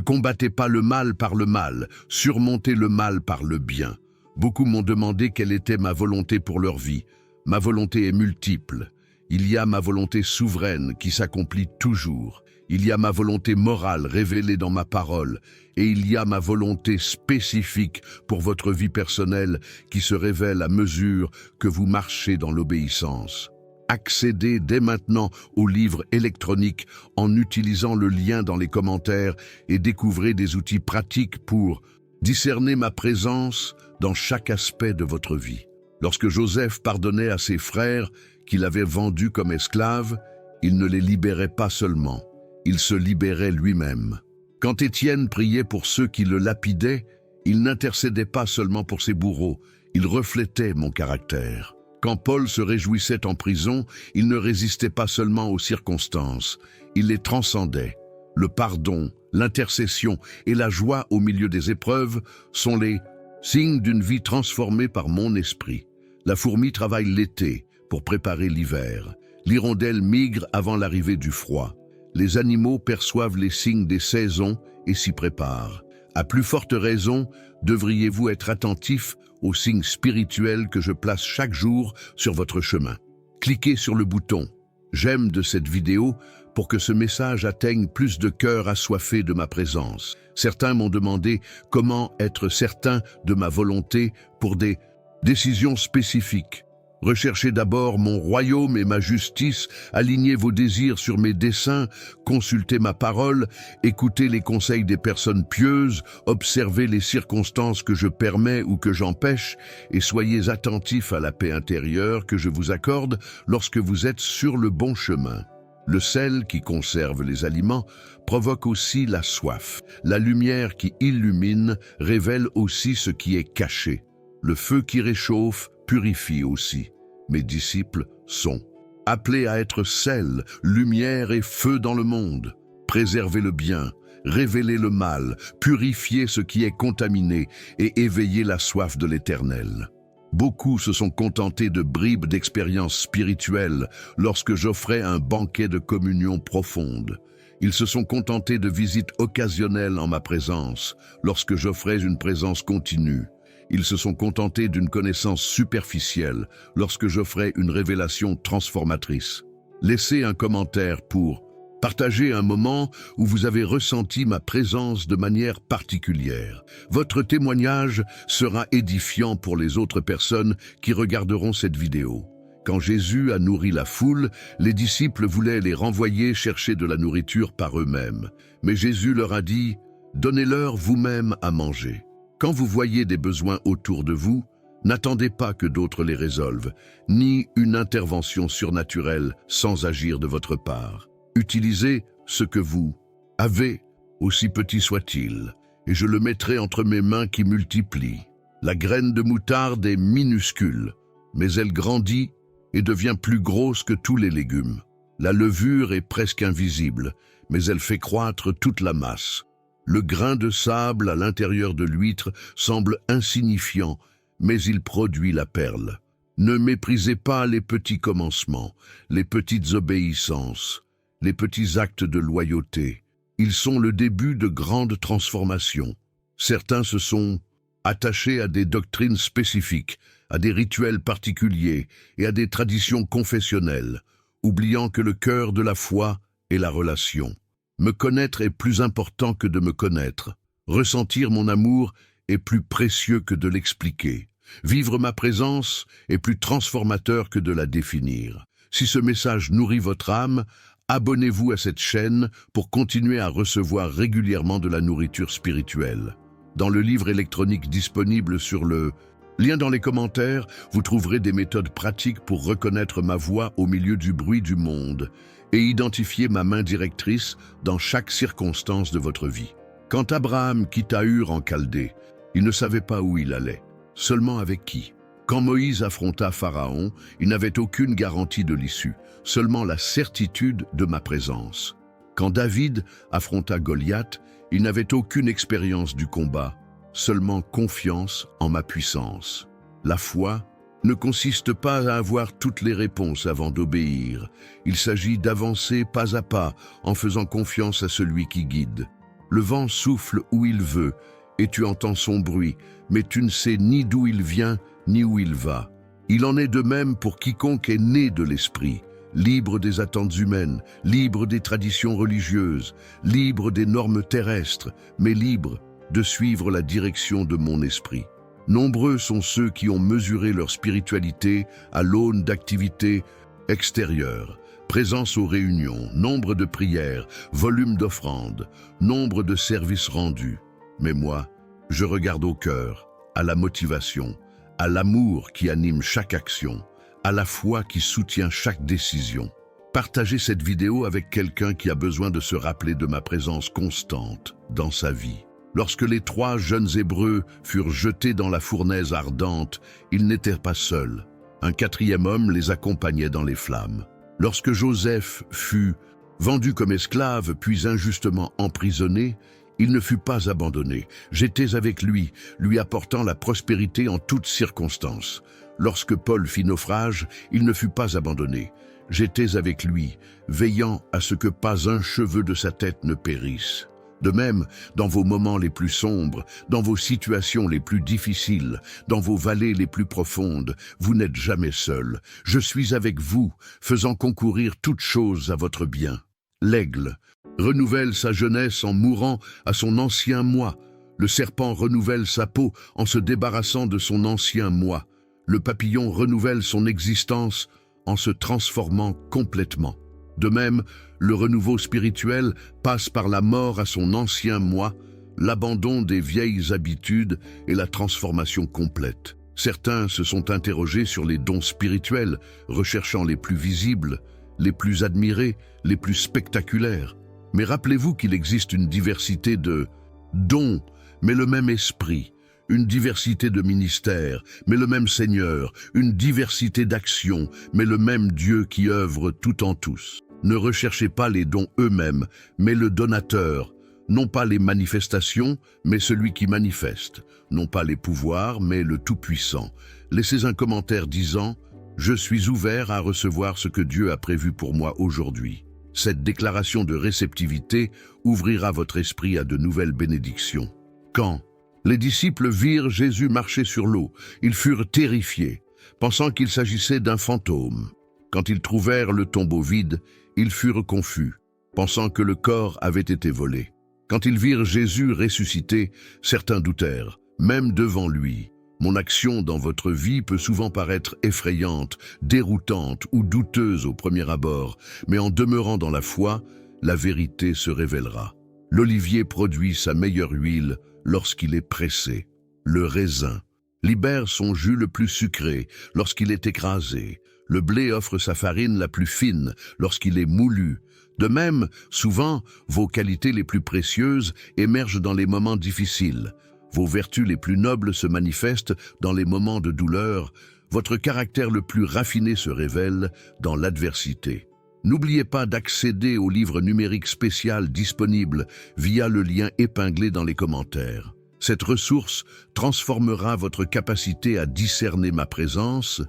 Speaker 1: combattez pas le mal par le mal, surmontez le mal par le bien. Beaucoup m'ont demandé quelle était ma volonté pour leur vie. Ma volonté est multiple. Il y a ma volonté souveraine qui s'accomplit toujours. Il y a ma volonté morale révélée dans ma parole. Et il y a ma volonté spécifique pour votre vie personnelle qui se révèle à mesure que vous marchez dans l'obéissance. Accédez dès maintenant au livre électronique en utilisant le lien dans les commentaires et découvrez des outils pratiques pour discerner ma présence dans chaque aspect de votre vie. Lorsque Joseph pardonnait à ses frères qu'il avait vendus comme esclaves, il ne les libérait pas seulement, il se libérait lui-même. Quand Étienne priait pour ceux qui le lapidaient, il n'intercédait pas seulement pour ses bourreaux, il reflétait mon caractère. Quand Paul se réjouissait en prison, il ne résistait pas seulement aux circonstances, il les transcendait. Le pardon, l'intercession et la joie au milieu des épreuves sont les signes d'une vie transformée par mon esprit. La fourmi travaille l'été pour préparer l'hiver. L'hirondelle migre avant l'arrivée du froid. Les animaux perçoivent les signes des saisons et s'y préparent. À plus forte raison, devriez-vous être attentifs aux signes spirituels que je place chaque jour sur votre chemin. Cliquez sur le bouton « J'aime » de cette vidéo pour que ce message atteigne plus de cœurs assoiffés de ma présence. Certains m'ont demandé comment être certain de ma volonté pour des décisions spécifiques. Recherchez d'abord mon royaume et ma justice, alignez vos désirs sur mes desseins, consultez ma parole, écoutez les conseils des personnes pieuses, observez les circonstances que je permets ou que j'empêche et soyez attentifs à la paix intérieure que je vous accorde lorsque vous êtes sur le bon chemin. Le sel qui conserve les aliments provoque aussi la soif. La lumière qui illumine révèle aussi ce qui est caché. Le feu qui réchauffe purifie aussi. Mes disciples sont appelés à être sel, lumière et feu dans le monde. Préservez le bien, révélez le mal, purifiez ce qui est contaminé et éveillez la soif de l'Éternel. Beaucoup se sont contentés de bribes d'expériences spirituelles lorsque j'offrais un banquet de communion profonde. Ils se sont contentés de visites occasionnelles en ma présence lorsque j'offrais une présence continue. Ils se sont contentés d'une connaissance superficielle lorsque j'offrais une révélation transformatrice. Laissez un commentaire pour partager un moment où vous avez ressenti ma présence de manière particulière. Votre témoignage sera édifiant pour les autres personnes qui regarderont cette vidéo. Quand Jésus a nourri la foule, les disciples voulaient les renvoyer chercher de la nourriture par eux-mêmes. Mais Jésus leur a dit « Donnez-leur vous-même à manger ». Quand vous voyez des besoins autour de vous, n'attendez pas que d'autres les résolvent, ni une intervention surnaturelle sans agir de votre part. Utilisez ce que vous avez, aussi petit soit-il, et je le mettrai entre mes mains qui multiplient. La graine de moutarde est minuscule, mais elle grandit et devient plus grosse que tous les légumes. La levure est presque invisible, mais elle fait croître toute la masse. Le grain de sable à l'intérieur de l'huître semble insignifiant, mais il produit la perle. Ne méprisez pas les petits commencements, les petites obéissances, les petits actes de loyauté. Ils sont le début de grandes transformations. Certains se sont attachés à des doctrines spécifiques, à des rituels particuliers et à des traditions confessionnelles, oubliant que le cœur de la foi est la relation. Me connaître est plus important que de me connaître. Ressentir mon amour est plus précieux que de l'expliquer. Vivre ma présence est plus transformateur que de la définir. Si ce message nourrit votre âme, abonnez-vous à cette chaîne pour continuer à recevoir régulièrement de la nourriture spirituelle. Dans le livre électronique disponible sur le lien dans les commentaires, vous trouverez des méthodes pratiques pour reconnaître ma voix au milieu du bruit du monde et identifier ma main directrice dans chaque circonstance de votre vie. Quand Abraham quitta Ur en Chaldée, il ne savait pas où il allait, seulement avec qui. Quand Moïse affronta Pharaon, il n'avait aucune garantie de l'issue, seulement la certitude de ma présence. Quand David affronta Goliath, il n'avait aucune expérience du combat, seulement confiance en ma puissance. La foi ne consiste pas à avoir toutes les réponses avant d'obéir. Il s'agit d'avancer pas à pas en faisant confiance à celui qui guide. Le vent souffle où il veut et tu entends son bruit, mais tu ne sais ni d'où il vient ni où il va. Il en est de même pour quiconque est né de l'esprit. libre des attentes humaines, libre des traditions religieuses, libre des normes terrestres, mais libre de suivre la direction de mon esprit. Nombreux sont ceux qui ont mesuré leur spiritualité à l'aune d'activités extérieures, présence aux réunions, nombre de prières, volume d'offrandes, nombre de services rendus. Mais moi, je regarde au cœur, à la motivation, à l'amour qui anime chaque action, à la foi qui soutient chaque décision. Partagez cette vidéo avec quelqu'un qui a besoin de se rappeler de ma présence constante dans sa vie. Lorsque les 3 jeunes Hébreux furent jetés dans la fournaise ardente, ils n'étaient pas seuls. Un 4e homme les accompagnait dans les flammes. Lorsque Joseph fut vendu comme esclave, puis injustement emprisonné, il ne fut pas abandonné. J'étais avec lui, lui apportant la prospérité en toutes circonstances. Lorsque Paul fit naufrage, il ne fut pas abandonné. J'étais avec lui, veillant à ce que pas un cheveu de sa tête ne périsse. De même, dans vos moments les plus sombres, dans vos situations les plus difficiles, dans vos vallées les plus profondes, vous n'êtes jamais seul. Je suis avec vous, faisant concourir toutes choses à votre bien. L'aigle renouvelle sa jeunesse en mourant à son ancien moi. Le serpent renouvelle sa peau en se débarrassant de son ancien moi. Le papillon renouvelle son existence en se transformant complètement. De même, le renouveau spirituel passe par la mort à son ancien moi, l'abandon des vieilles habitudes et la transformation complète. Certains se sont interrogés sur les dons spirituels, recherchant les plus visibles, les plus admirés, les plus spectaculaires. Mais rappelez-vous qu'il existe une diversité de dons, mais le même esprit, une diversité de ministères, mais le même Seigneur, une diversité d'actions, mais le même Dieu qui œuvre tout en tous. Ne recherchez pas les dons eux-mêmes, mais le donateur, non pas les manifestations, mais celui qui manifeste, non pas les pouvoirs, mais le Tout-Puissant. Laissez un commentaire disant « Je suis ouvert à recevoir ce que Dieu a prévu pour moi aujourd'hui ». Cette déclaration de réceptivité ouvrira votre esprit à de nouvelles bénédictions. Quand les disciples virent Jésus marcher sur l'eau, ils furent terrifiés, pensant qu'il s'agissait d'un fantôme. Quand ils trouvèrent le tombeau vide, ils furent confus, pensant que le corps avait été volé. Quand ils virent Jésus ressuscité, certains doutèrent, même devant lui. Mon action dans votre vie peut souvent paraître effrayante, déroutante ou douteuse au premier abord, mais en demeurant dans la foi, la vérité se révélera. L'olivier produit sa meilleure huile lorsqu'il est pressé. Le raisin libère son jus le plus sucré lorsqu'il est écrasé. Le blé offre sa farine la plus fine lorsqu'il est moulu. De même, souvent, vos qualités les plus précieuses émergent dans les moments difficiles. Vos vertus les plus nobles se manifestent dans les moments de douleur. Votre caractère le plus raffiné se révèle dans l'adversité. N'oubliez pas d'accéder au livre numérique spécial disponible via le lien épinglé dans les commentaires. Cette ressource transformera votre capacité à discerner ma présence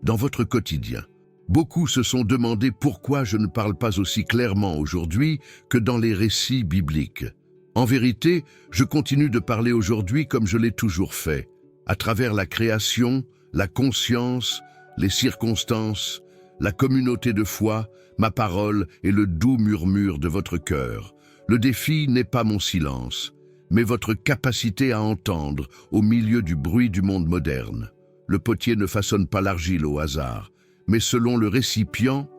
Speaker 1: dans votre quotidien. Beaucoup se sont demandé pourquoi je ne parle pas aussi clairement aujourd'hui que dans les récits bibliques. En vérité, je continue de parler aujourd'hui comme je l'ai toujours fait, à travers la création, la conscience, les circonstances, la communauté de foi, ma parole et le doux murmure de votre cœur. Le défi n'est pas mon silence, mais votre capacité à entendre au milieu du bruit du monde moderne. Le potier ne façonne pas l'argile au hasard, mais selon le récipient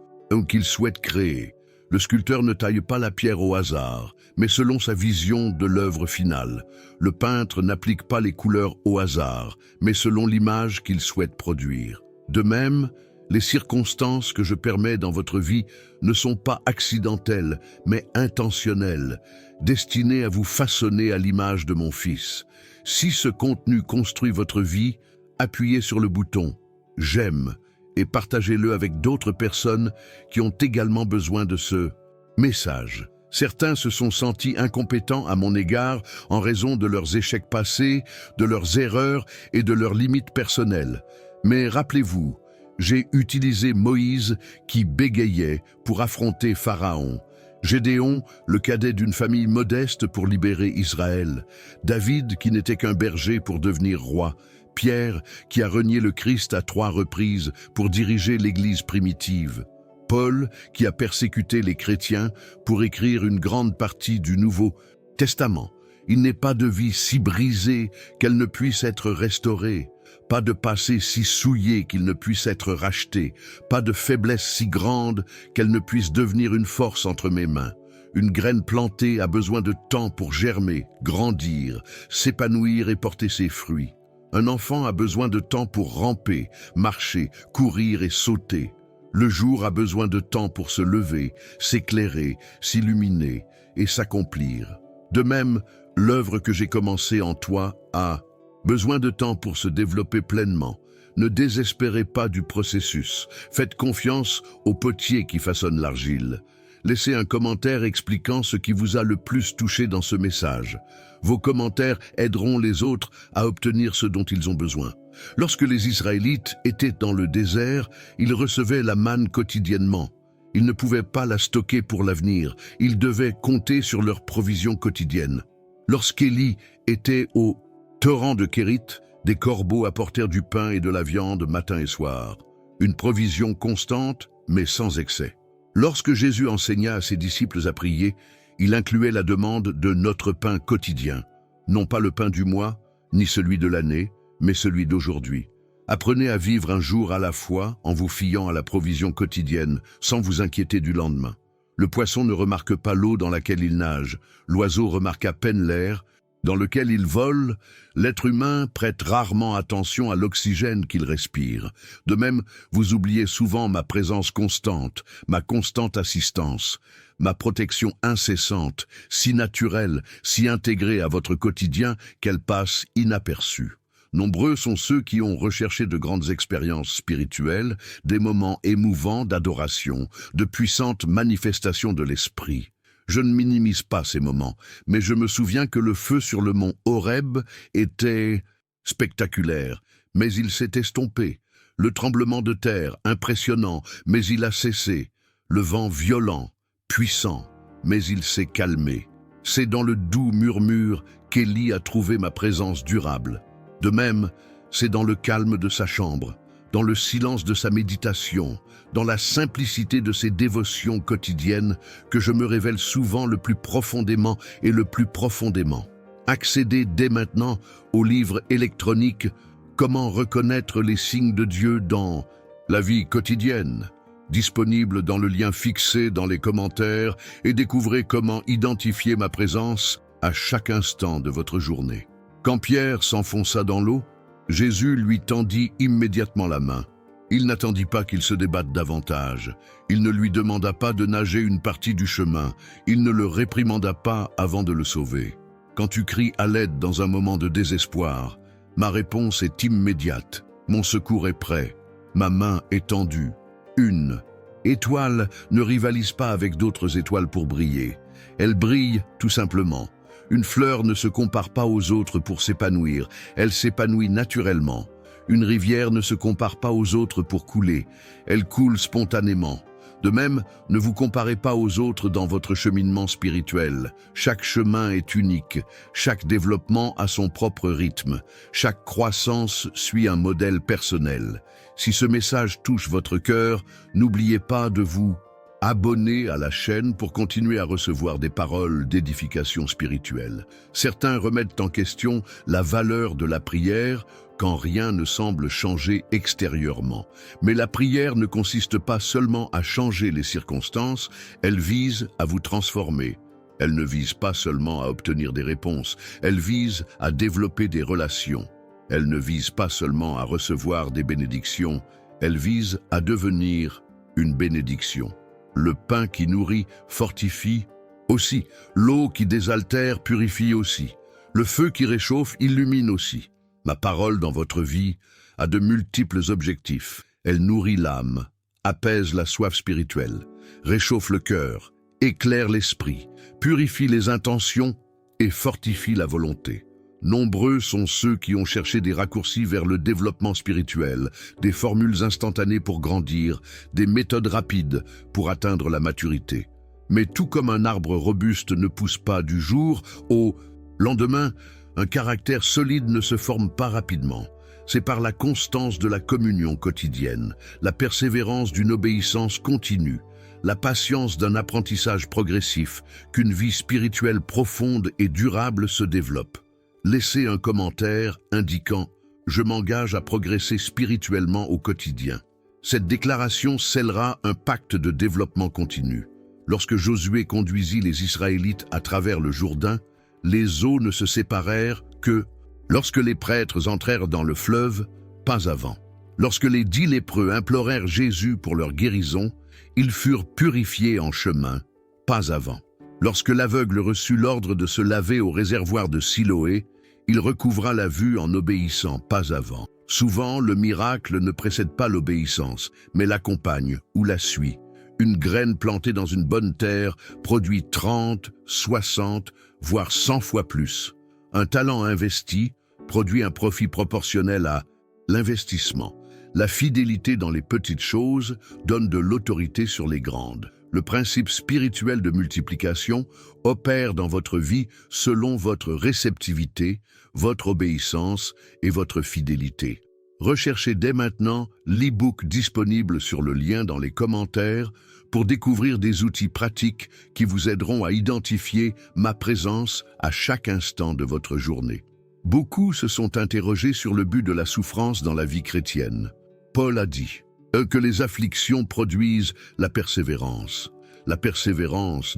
Speaker 1: qu'il souhaite créer. Le sculpteur ne taille pas la pierre au hasard, mais selon sa vision de l'œuvre finale. Le peintre n'applique pas les couleurs au hasard, mais selon l'image qu'il souhaite produire. De même, les circonstances que je permets dans votre vie ne sont pas accidentelles, mais intentionnelles, destinées à vous façonner à l'image de mon Fils. Si ce contenu construit votre vie, appuyez sur le bouton « J'aime » et partagez-le avec d'autres personnes qui ont également besoin de ce message. Certains se sont sentis incompétents à mon égard en raison de leurs échecs passés, de leurs erreurs et de leurs limites personnelles. Mais rappelez-vous, j'ai utilisé Moïse qui bégayait pour affronter Pharaon. Gédéon, le cadet d'une famille modeste pour libérer Israël. David qui n'était qu'un berger pour devenir roi. Pierre qui a renié le Christ à 3 reprises pour diriger l'Église primitive. Paul, qui a persécuté les chrétiens pour écrire une grande partie du Nouveau Testament. Il n'est pas de vie si brisée qu'elle ne puisse être restaurée, pas de passé si souillé qu'il ne puisse être racheté, pas de faiblesse si grande qu'elle ne puisse devenir une force entre mes mains. Une graine plantée a besoin de temps pour germer, grandir, s'épanouir et porter ses fruits. Un enfant a besoin de temps pour ramper, marcher, courir et sauter. Le jour a besoin de temps pour se lever, s'éclairer, s'illuminer et s'accomplir. De même, l'œuvre que j'ai commencée en toi a besoin de temps pour se développer pleinement. Ne désespérez pas du processus. Faites confiance au potier qui façonne l'argile. Laissez un commentaire expliquant ce qui vous a le plus touché dans ce message. Vos commentaires aideront les autres à obtenir ce dont ils ont besoin. Lorsque les Israélites étaient dans le désert, ils recevaient la manne quotidiennement. Ils ne pouvaient pas la stocker pour l'avenir. Ils devaient compter sur leur provision quotidienne. Lorsqu'Élie était au torrent de Kérit, des corbeaux apportèrent du pain et de la viande matin et soir. Une provision constante, mais sans excès. Lorsque Jésus enseigna à ses disciples à prier, il incluait la demande de notre pain quotidien. Non pas le pain du mois, ni celui de l'année, mais celui d'aujourd'hui. Apprenez à vivre un jour à la fois en vous fiant à la provision quotidienne, sans vous inquiéter du lendemain. Le poisson ne remarque pas l'eau dans laquelle il nage. L'oiseau remarque à peine l'air dans lequel il vole. L'être humain prête rarement attention à l'oxygène qu'il respire. De même, vous oubliez souvent ma présence constante, ma constante assistance, ma protection incessante, si naturelle, si intégrée à votre quotidien qu'elle passe inaperçue. Nombreux sont ceux qui ont recherché de grandes expériences spirituelles, des moments émouvants d'adoration, de puissantes manifestations de l'esprit. Je ne minimise pas ces moments, mais je me souviens que le feu sur le mont Horeb était spectaculaire, mais il s'est estompé. Le tremblement de terre, impressionnant, mais il a cessé. Le vent violent, puissant, mais il s'est calmé. C'est dans le doux murmure qu'Élie a trouvé ma présence durable. De même, c'est dans le calme de sa chambre, dans le silence de sa méditation, dans la simplicité de ses dévotions quotidiennes que je me révèle souvent le plus profondément et le plus profondément. Accédez dès maintenant au livre électronique « Comment reconnaître les signes de Dieu dans la vie quotidienne ?» disponible dans le lien fixé dans les commentaires, et découvrez comment identifier ma présence à chaque instant de votre journée. Quand Pierre s'enfonça dans l'eau, Jésus lui tendit immédiatement la main. Il n'attendit pas qu'il se débatte davantage. Il ne lui demanda pas de nager une partie du chemin. Il ne le réprimanda pas avant de le sauver. Quand tu cries à l'aide dans un moment de désespoir, ma réponse est immédiate. Mon secours est prêt. Ma main est tendue. Une étoile ne rivalise pas avec d'autres étoiles pour briller. Elle brille tout simplement. Une fleur ne se compare pas aux autres pour s'épanouir. Elle s'épanouit naturellement. Une rivière ne se compare pas aux autres pour couler. Elle coule spontanément. De même, ne vous comparez pas aux autres dans votre cheminement spirituel. Chaque chemin est unique. Chaque développement a son propre rythme. Chaque croissance suit un modèle personnel. Si ce message touche votre cœur, n'oubliez pas de vous abonner à la chaîne pour continuer à recevoir des paroles d'édification spirituelle. Certains remettent en question la valeur de la prière quand rien ne semble changer extérieurement. Mais la prière ne consiste pas seulement à changer les circonstances, elle vise à vous transformer. Elle ne vise pas seulement à obtenir des réponses, elle vise à développer des relations. Elle ne vise pas seulement à recevoir des bénédictions, elle vise à devenir une bénédiction. Le pain qui nourrit fortifie aussi. L'eau qui désaltère purifie aussi. Le feu qui réchauffe illumine aussi. Ma parole dans votre vie a de multiples objectifs. Elle nourrit l'âme, apaise la soif spirituelle, réchauffe le cœur, éclaire l'esprit, purifie les intentions et fortifie la volonté. Nombreux sont ceux qui ont cherché des raccourcis vers le développement spirituel, des formules instantanées pour grandir, des méthodes rapides pour atteindre la maturité. Mais tout comme un arbre robuste ne pousse pas du jour au lendemain, un caractère solide ne se forme pas rapidement. C'est par la constance de la communion quotidienne, la persévérance d'une obéissance continue, la patience d'un apprentissage progressif, qu'une vie spirituelle profonde et durable se développe. Laissez un commentaire indiquant « Je m'engage à progresser spirituellement au quotidien ». Cette déclaration scellera un pacte de développement continu. Lorsque Josué conduisit les Israélites à travers le Jourdain, les eaux ne se séparèrent que lorsque les prêtres entrèrent dans le fleuve, pas avant. Lorsque les 10 lépreux implorèrent Jésus pour leur guérison, ils furent purifiés en chemin, pas avant. Lorsque l'aveugle reçut l'ordre de se laver au réservoir de Siloé, il recouvra la vue en obéissant, pas avant. Souvent, le miracle ne précède pas l'obéissance, mais l'accompagne ou la suit. Une graine plantée dans une bonne terre produit 30, 60, voire 100 fois plus. Un talent investi produit un profit proportionnel à l'investissement. La fidélité dans les petites choses donne de l'autorité sur les grandes. Le principe spirituel de multiplication opère dans votre vie selon votre réceptivité, votre obéissance et votre fidélité. Recherchez dès maintenant l'e-book disponible sur le lien dans les commentaires pour découvrir des outils pratiques qui vous aideront à identifier ma présence à chaque instant de votre journée. Beaucoup se sont interrogés sur le but de la souffrance dans la vie chrétienne. Paul a dit que les afflictions produisent la persévérance, l'expérience,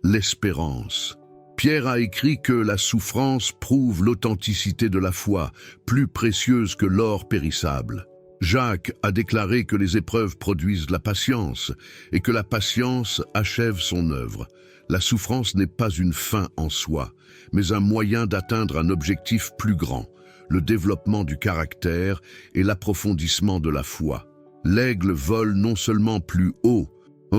Speaker 1: l'espérance. Pierre a écrit que la souffrance prouve l'authenticité de la foi, plus précieuse que l'or périssable. Jacques a déclaré que les épreuves produisent la patience et que la patience achève son œuvre. La souffrance n'est pas une fin en soi, mais un moyen d'atteindre un objectif plus grand, le développement du caractère et l'approfondissement de la foi. L'aigle vole non seulement plus haut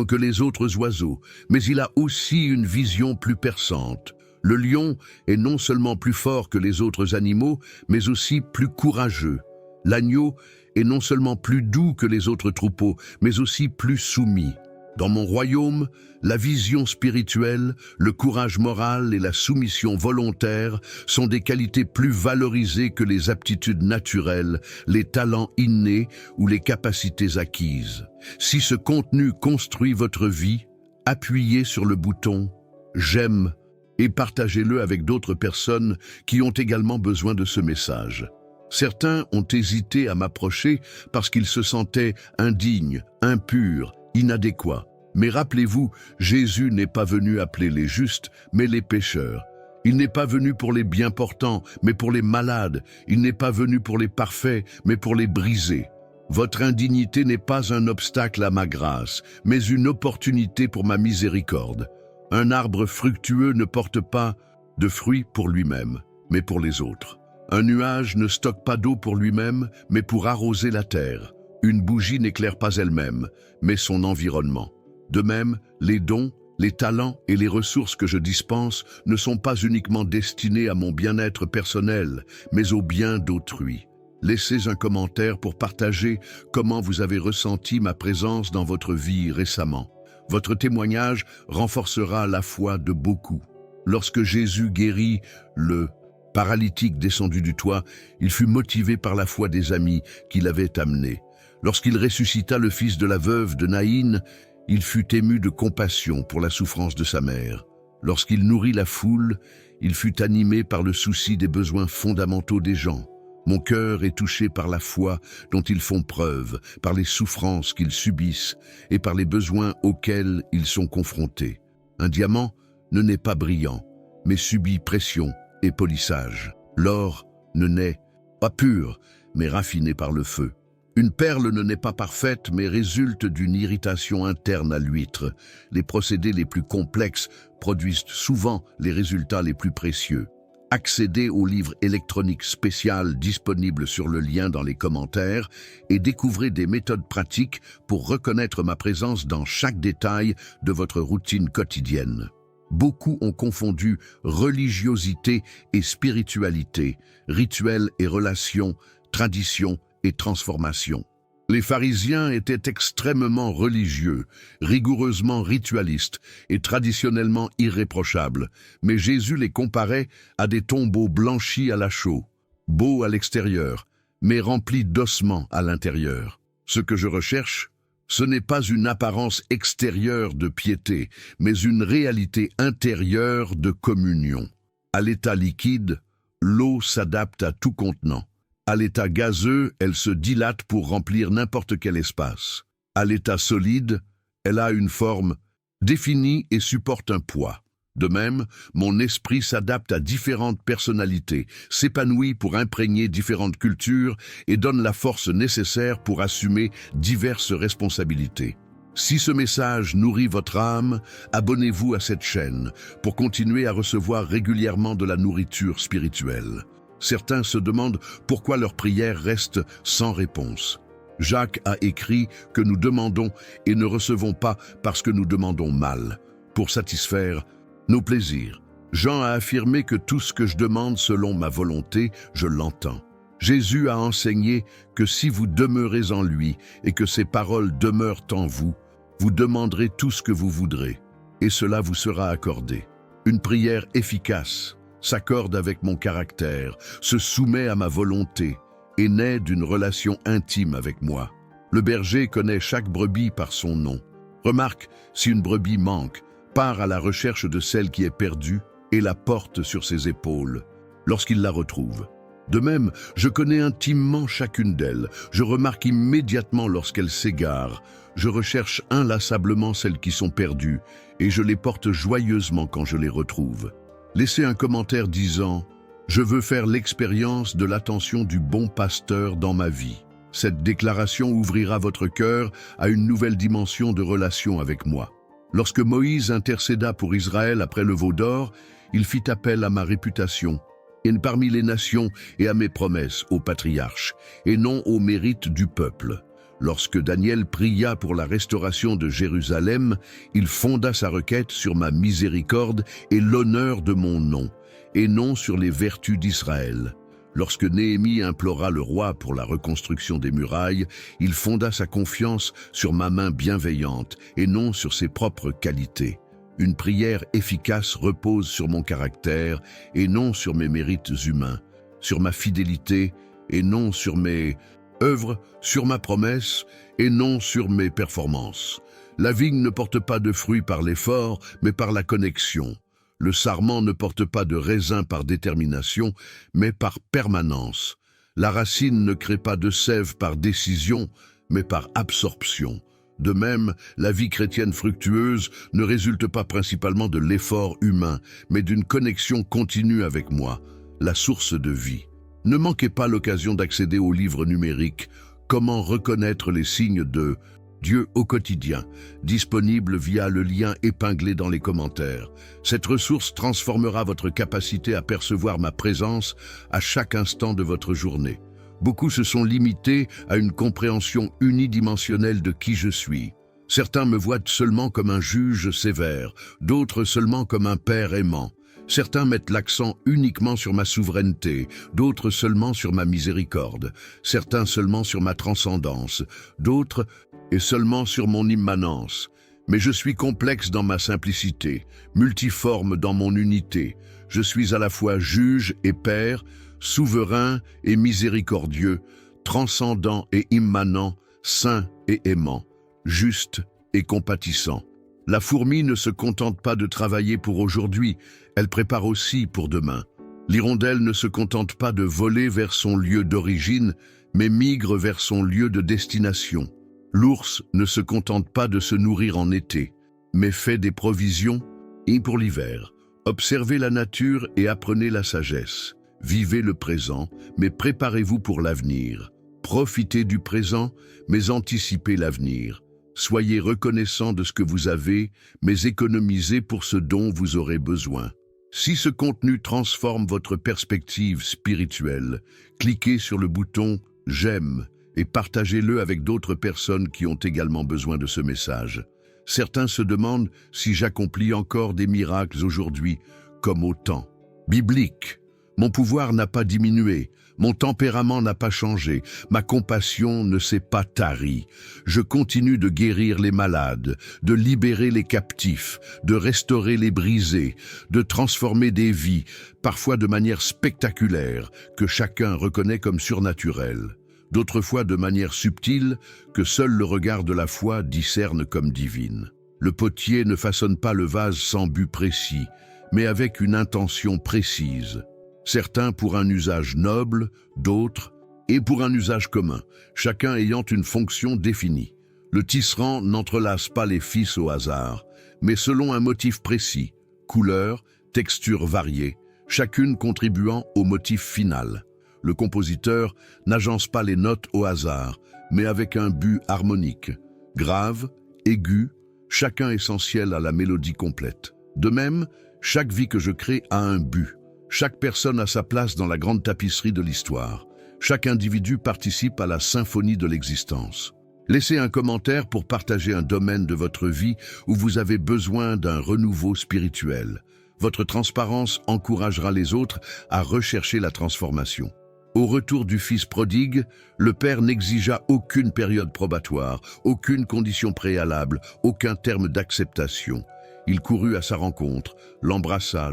Speaker 1: que les autres oiseaux, mais il a aussi une vision plus perçante. Le lion est non seulement plus fort que les autres animaux, mais aussi plus courageux. L'agneau est non seulement plus doux que les autres troupeaux, mais aussi plus soumis. Dans mon royaume, la vision spirituelle, le courage moral et la soumission volontaire sont des qualités plus valorisées que les aptitudes naturelles, les talents innés ou les capacités acquises. Si ce contenu construit votre vie, appuyez sur le bouton « J'aime » et partagez-le avec d'autres personnes qui ont également besoin de ce message. Certains ont hésité à m'approcher parce qu'ils se sentaient indignes, impurs, inadéquats. Mais rappelez-vous, Jésus n'est pas venu appeler les justes, mais les pécheurs. Il n'est pas venu pour les bien portants, mais pour les malades. Il n'est pas venu pour les parfaits, mais pour les brisés. Votre indignité n'est pas un obstacle à ma grâce, mais une opportunité pour ma miséricorde. Un arbre fructueux ne porte pas de fruits pour lui-même, mais pour les autres. Un nuage ne stocke pas d'eau pour lui-même, mais pour arroser la terre. Une bougie n'éclaire pas elle-même, mais son environnement. De même, les dons, les talents et les ressources que je dispense ne sont pas uniquement destinés à mon bien-être personnel, mais au bien d'autrui. Laissez un commentaire pour partager comment vous avez ressenti ma présence dans votre vie récemment. Votre témoignage renforcera la foi de beaucoup. Lorsque Jésus guérit le paralytique descendu du toit, il fut motivé par la foi des amis qui l'avaient amené. Lorsqu'il ressuscita le fils de la veuve de Naïn, il fut ému de compassion pour la souffrance de sa mère. Lorsqu'il nourrit la foule, il fut animé par le souci des besoins fondamentaux des gens. Mon cœur est touché par la foi dont ils font preuve, par les souffrances qu'ils subissent et par les besoins auxquels ils sont confrontés. Un diamant ne naît pas brillant, mais subit pression et polissage. L'or ne naît pas pur, mais raffiné par le feu. Une perle ne naît pas parfaite, mais résulte d'une irritation interne à l'huître. Les procédés les plus complexes produisent souvent les résultats les plus précieux. Accédez au livre électronique spécial disponible sur le lien dans les commentaires et découvrez des méthodes pratiques pour reconnaître ma présence dans chaque détail de votre routine quotidienne. Beaucoup ont confondu religiosité et spiritualité, rituels et relations, tradition et transformation. Les pharisiens étaient extrêmement religieux, rigoureusement ritualistes et traditionnellement irréprochables, mais Jésus les comparait à des tombeaux blanchis à la chaux, beaux à l'extérieur, mais remplis d'ossements à l'intérieur. Ce que je recherche, ce n'est pas une apparence extérieure de piété, mais une réalité intérieure de communion. À l'état liquide, l'eau s'adapte à tout contenant. À l'état gazeux, elle se dilate pour remplir n'importe quel espace. À l'état solide, elle a une forme définie et supporte un poids. De même, mon esprit s'adapte à différentes personnalités, s'épanouit pour imprégner différentes cultures et donne la force nécessaire pour assumer diverses responsabilités. Si ce message nourrit votre âme, abonnez-vous à cette chaîne pour continuer à recevoir régulièrement de la nourriture spirituelle. Certains se demandent pourquoi leurs prières restent sans réponse. Jacques a écrit que nous demandons et ne recevons pas parce que nous demandons mal, pour satisfaire nos plaisirs. Jean a affirmé que tout ce que je demande selon ma volonté, je l'entends. Jésus a enseigné que si vous demeurez en lui et que ses paroles demeurent en vous, vous demanderez tout ce que vous voudrez, et cela vous sera accordé. Une prière efficace s'accorde avec mon caractère, se soumet à ma volonté et naît d'une relation intime avec moi. Le berger connaît chaque brebis par son nom. Remarque, si une brebis manque, part à la recherche de celle qui est perdue et la porte sur ses épaules lorsqu'il la retrouve. De même, je connais intimement chacune d'elles. Je remarque immédiatement lorsqu'elles s'égarent. Je recherche inlassablement celles qui sont perdues et je les porte joyeusement quand je les retrouve. Laissez un commentaire disant « Je veux faire l'expérience de l'attention du bon pasteur dans ma vie ». Cette déclaration ouvrira votre cœur à une nouvelle dimension de relation avec moi. Lorsque Moïse intercéda pour Israël après le veau d'or, il fit appel à ma réputation, et parmi les nations et à mes promesses aux patriarches, et non au mérite du peuple. Lorsque Daniel pria pour la restauration de Jérusalem, il fonda sa requête sur ma miséricorde et l'honneur de mon nom, et non sur les vertus d'Israël. Lorsque Néhémie implora le roi pour la reconstruction des murailles, il fonda sa confiance sur ma main bienveillante et non sur ses propres qualités. Une prière efficace repose sur mon caractère et non sur mes mérites humains, sur ma fidélité et non sur mes œuvres, sur ma promesse et non sur mes performances. La vigne ne porte pas de fruits par l'effort, mais par la connexion. Le sarment ne porte pas de raisin par détermination, mais par permanence. La racine ne crée pas de sève par décision, mais par absorption. De même, la vie chrétienne fructueuse ne résulte pas principalement de l'effort humain, mais d'une connexion continue avec moi, la source de vie. Ne manquez pas l'occasion d'accéder au livre numérique « Comment reconnaître les signes de Dieu au quotidien », disponible via le lien épinglé dans les commentaires. Cette ressource transformera votre capacité à percevoir ma présence à chaque instant de votre journée. Beaucoup se sont limités à une compréhension unidimensionnelle de qui je suis. Certains me voient seulement comme un juge sévère, d'autres seulement comme un père aimant. Certains mettent l'accent uniquement sur ma souveraineté, d'autres seulement sur ma miséricorde, certains seulement sur ma transcendance, d'autres et seulement sur mon immanence. Mais je suis complexe dans ma simplicité, multiforme dans mon unité. Je suis à la fois juge et père, souverain et miséricordieux, transcendant et immanent, saint et aimant, juste et compatissant. La fourmi ne se contente pas de travailler pour aujourd'hui, elle prépare aussi pour demain. L'hirondelle ne se contente pas de voler vers son lieu d'origine, mais migre vers son lieu de destination. L'ours ne se contente pas de se nourrir en été, mais fait des provisions et pour l'hiver. Observez la nature et apprenez la sagesse. Vivez le présent, mais préparez-vous pour l'avenir. Profitez du présent, mais anticipez l'avenir. Soyez reconnaissant de ce que vous avez, mais économisez pour ce dont vous aurez besoin. Si ce contenu transforme votre perspective spirituelle, cliquez sur le bouton « J'aime » et partagez-le avec d'autres personnes qui ont également besoin de ce message. Certains se demandent si j'accomplis encore des miracles aujourd'hui, comme au temps biblique. Mon pouvoir n'a pas diminué, mon tempérament n'a pas changé, ma compassion ne s'est pas tarie. Je continue de guérir les malades, de libérer les captifs, de restaurer les brisés, de transformer des vies, parfois de manière spectaculaire, que chacun reconnaît comme surnaturelle. D'autres fois de manière subtile, que seul le regard de la foi discerne comme divine. Le potier ne façonne pas le vase sans but précis, mais avec une intention précise. Certains pour un usage noble, d'autres et pour un usage commun, chacun ayant une fonction définie. Le tisserand n'entrelace pas les fils au hasard, mais selon un motif précis, couleur, texture variée, chacune contribuant au motif final. Le compositeur n'agence pas les notes au hasard, mais avec un but harmonique, grave, aigu, chacun essentiel à la mélodie complète. De même, chaque vie que je crée a un but. Chaque personne a sa place dans la grande tapisserie de l'histoire. Chaque individu participe à la symphonie de l'existence. Laissez un commentaire pour partager un domaine de votre vie où vous avez besoin d'un renouveau spirituel. Votre transparence encouragera les autres à rechercher la transformation. Au retour du fils prodigue, le père n'exigea aucune période probatoire, aucune condition préalable, aucun terme d'acceptation. Il courut à sa rencontre, l'embrassa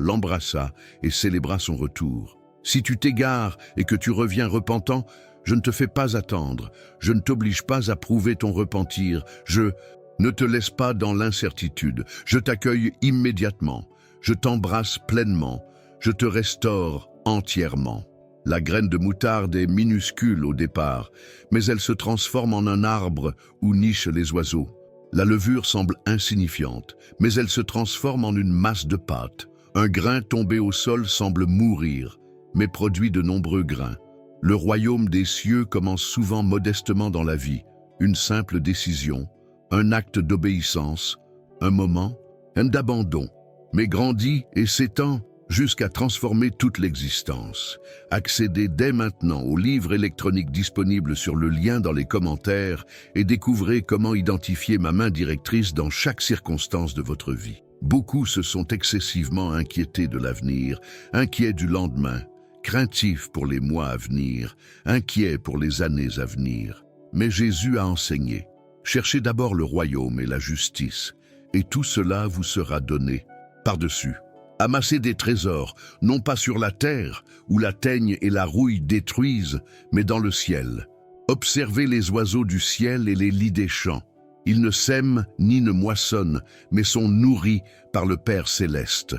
Speaker 1: et célébra son retour. Si tu t'égares et que tu reviens repentant, je ne te fais pas attendre, je ne t'oblige pas à prouver ton repentir, je ne te laisse pas dans l'incertitude, je t'accueille immédiatement, je t'embrasse pleinement, je te restaure entièrement. La graine de moutarde est minuscule au départ, mais elle se transforme en un arbre où nichent les oiseaux. La levure semble insignifiante, mais elle se transforme en une masse de pâte. Un grain tombé au sol semble mourir, mais produit de nombreux grains. Le royaume des cieux commence souvent modestement dans la vie. Une simple décision, un acte d'obéissance, un moment, d'abandon, mais grandit et s'étend jusqu'à transformer toute l'existence. Accédez dès maintenant au livre électronique disponible sur le lien dans les commentaires et découvrez comment identifier ma main directrice dans chaque circonstance de votre vie. Beaucoup se sont excessivement inquiétés de l'avenir, inquiets du lendemain, craintifs pour les mois à venir, inquiets pour les années à venir. Mais Jésus a enseigné, cherchez d'abord le royaume et la justice, et tout cela vous sera donné par-dessus. Amassez des trésors, non pas sur la terre, où la teigne et la rouille détruisent, mais dans le ciel. Observez les oiseaux du ciel et les lys des champs. Ils ne sèment ni ne moissonnent, mais sont nourris par le Père céleste.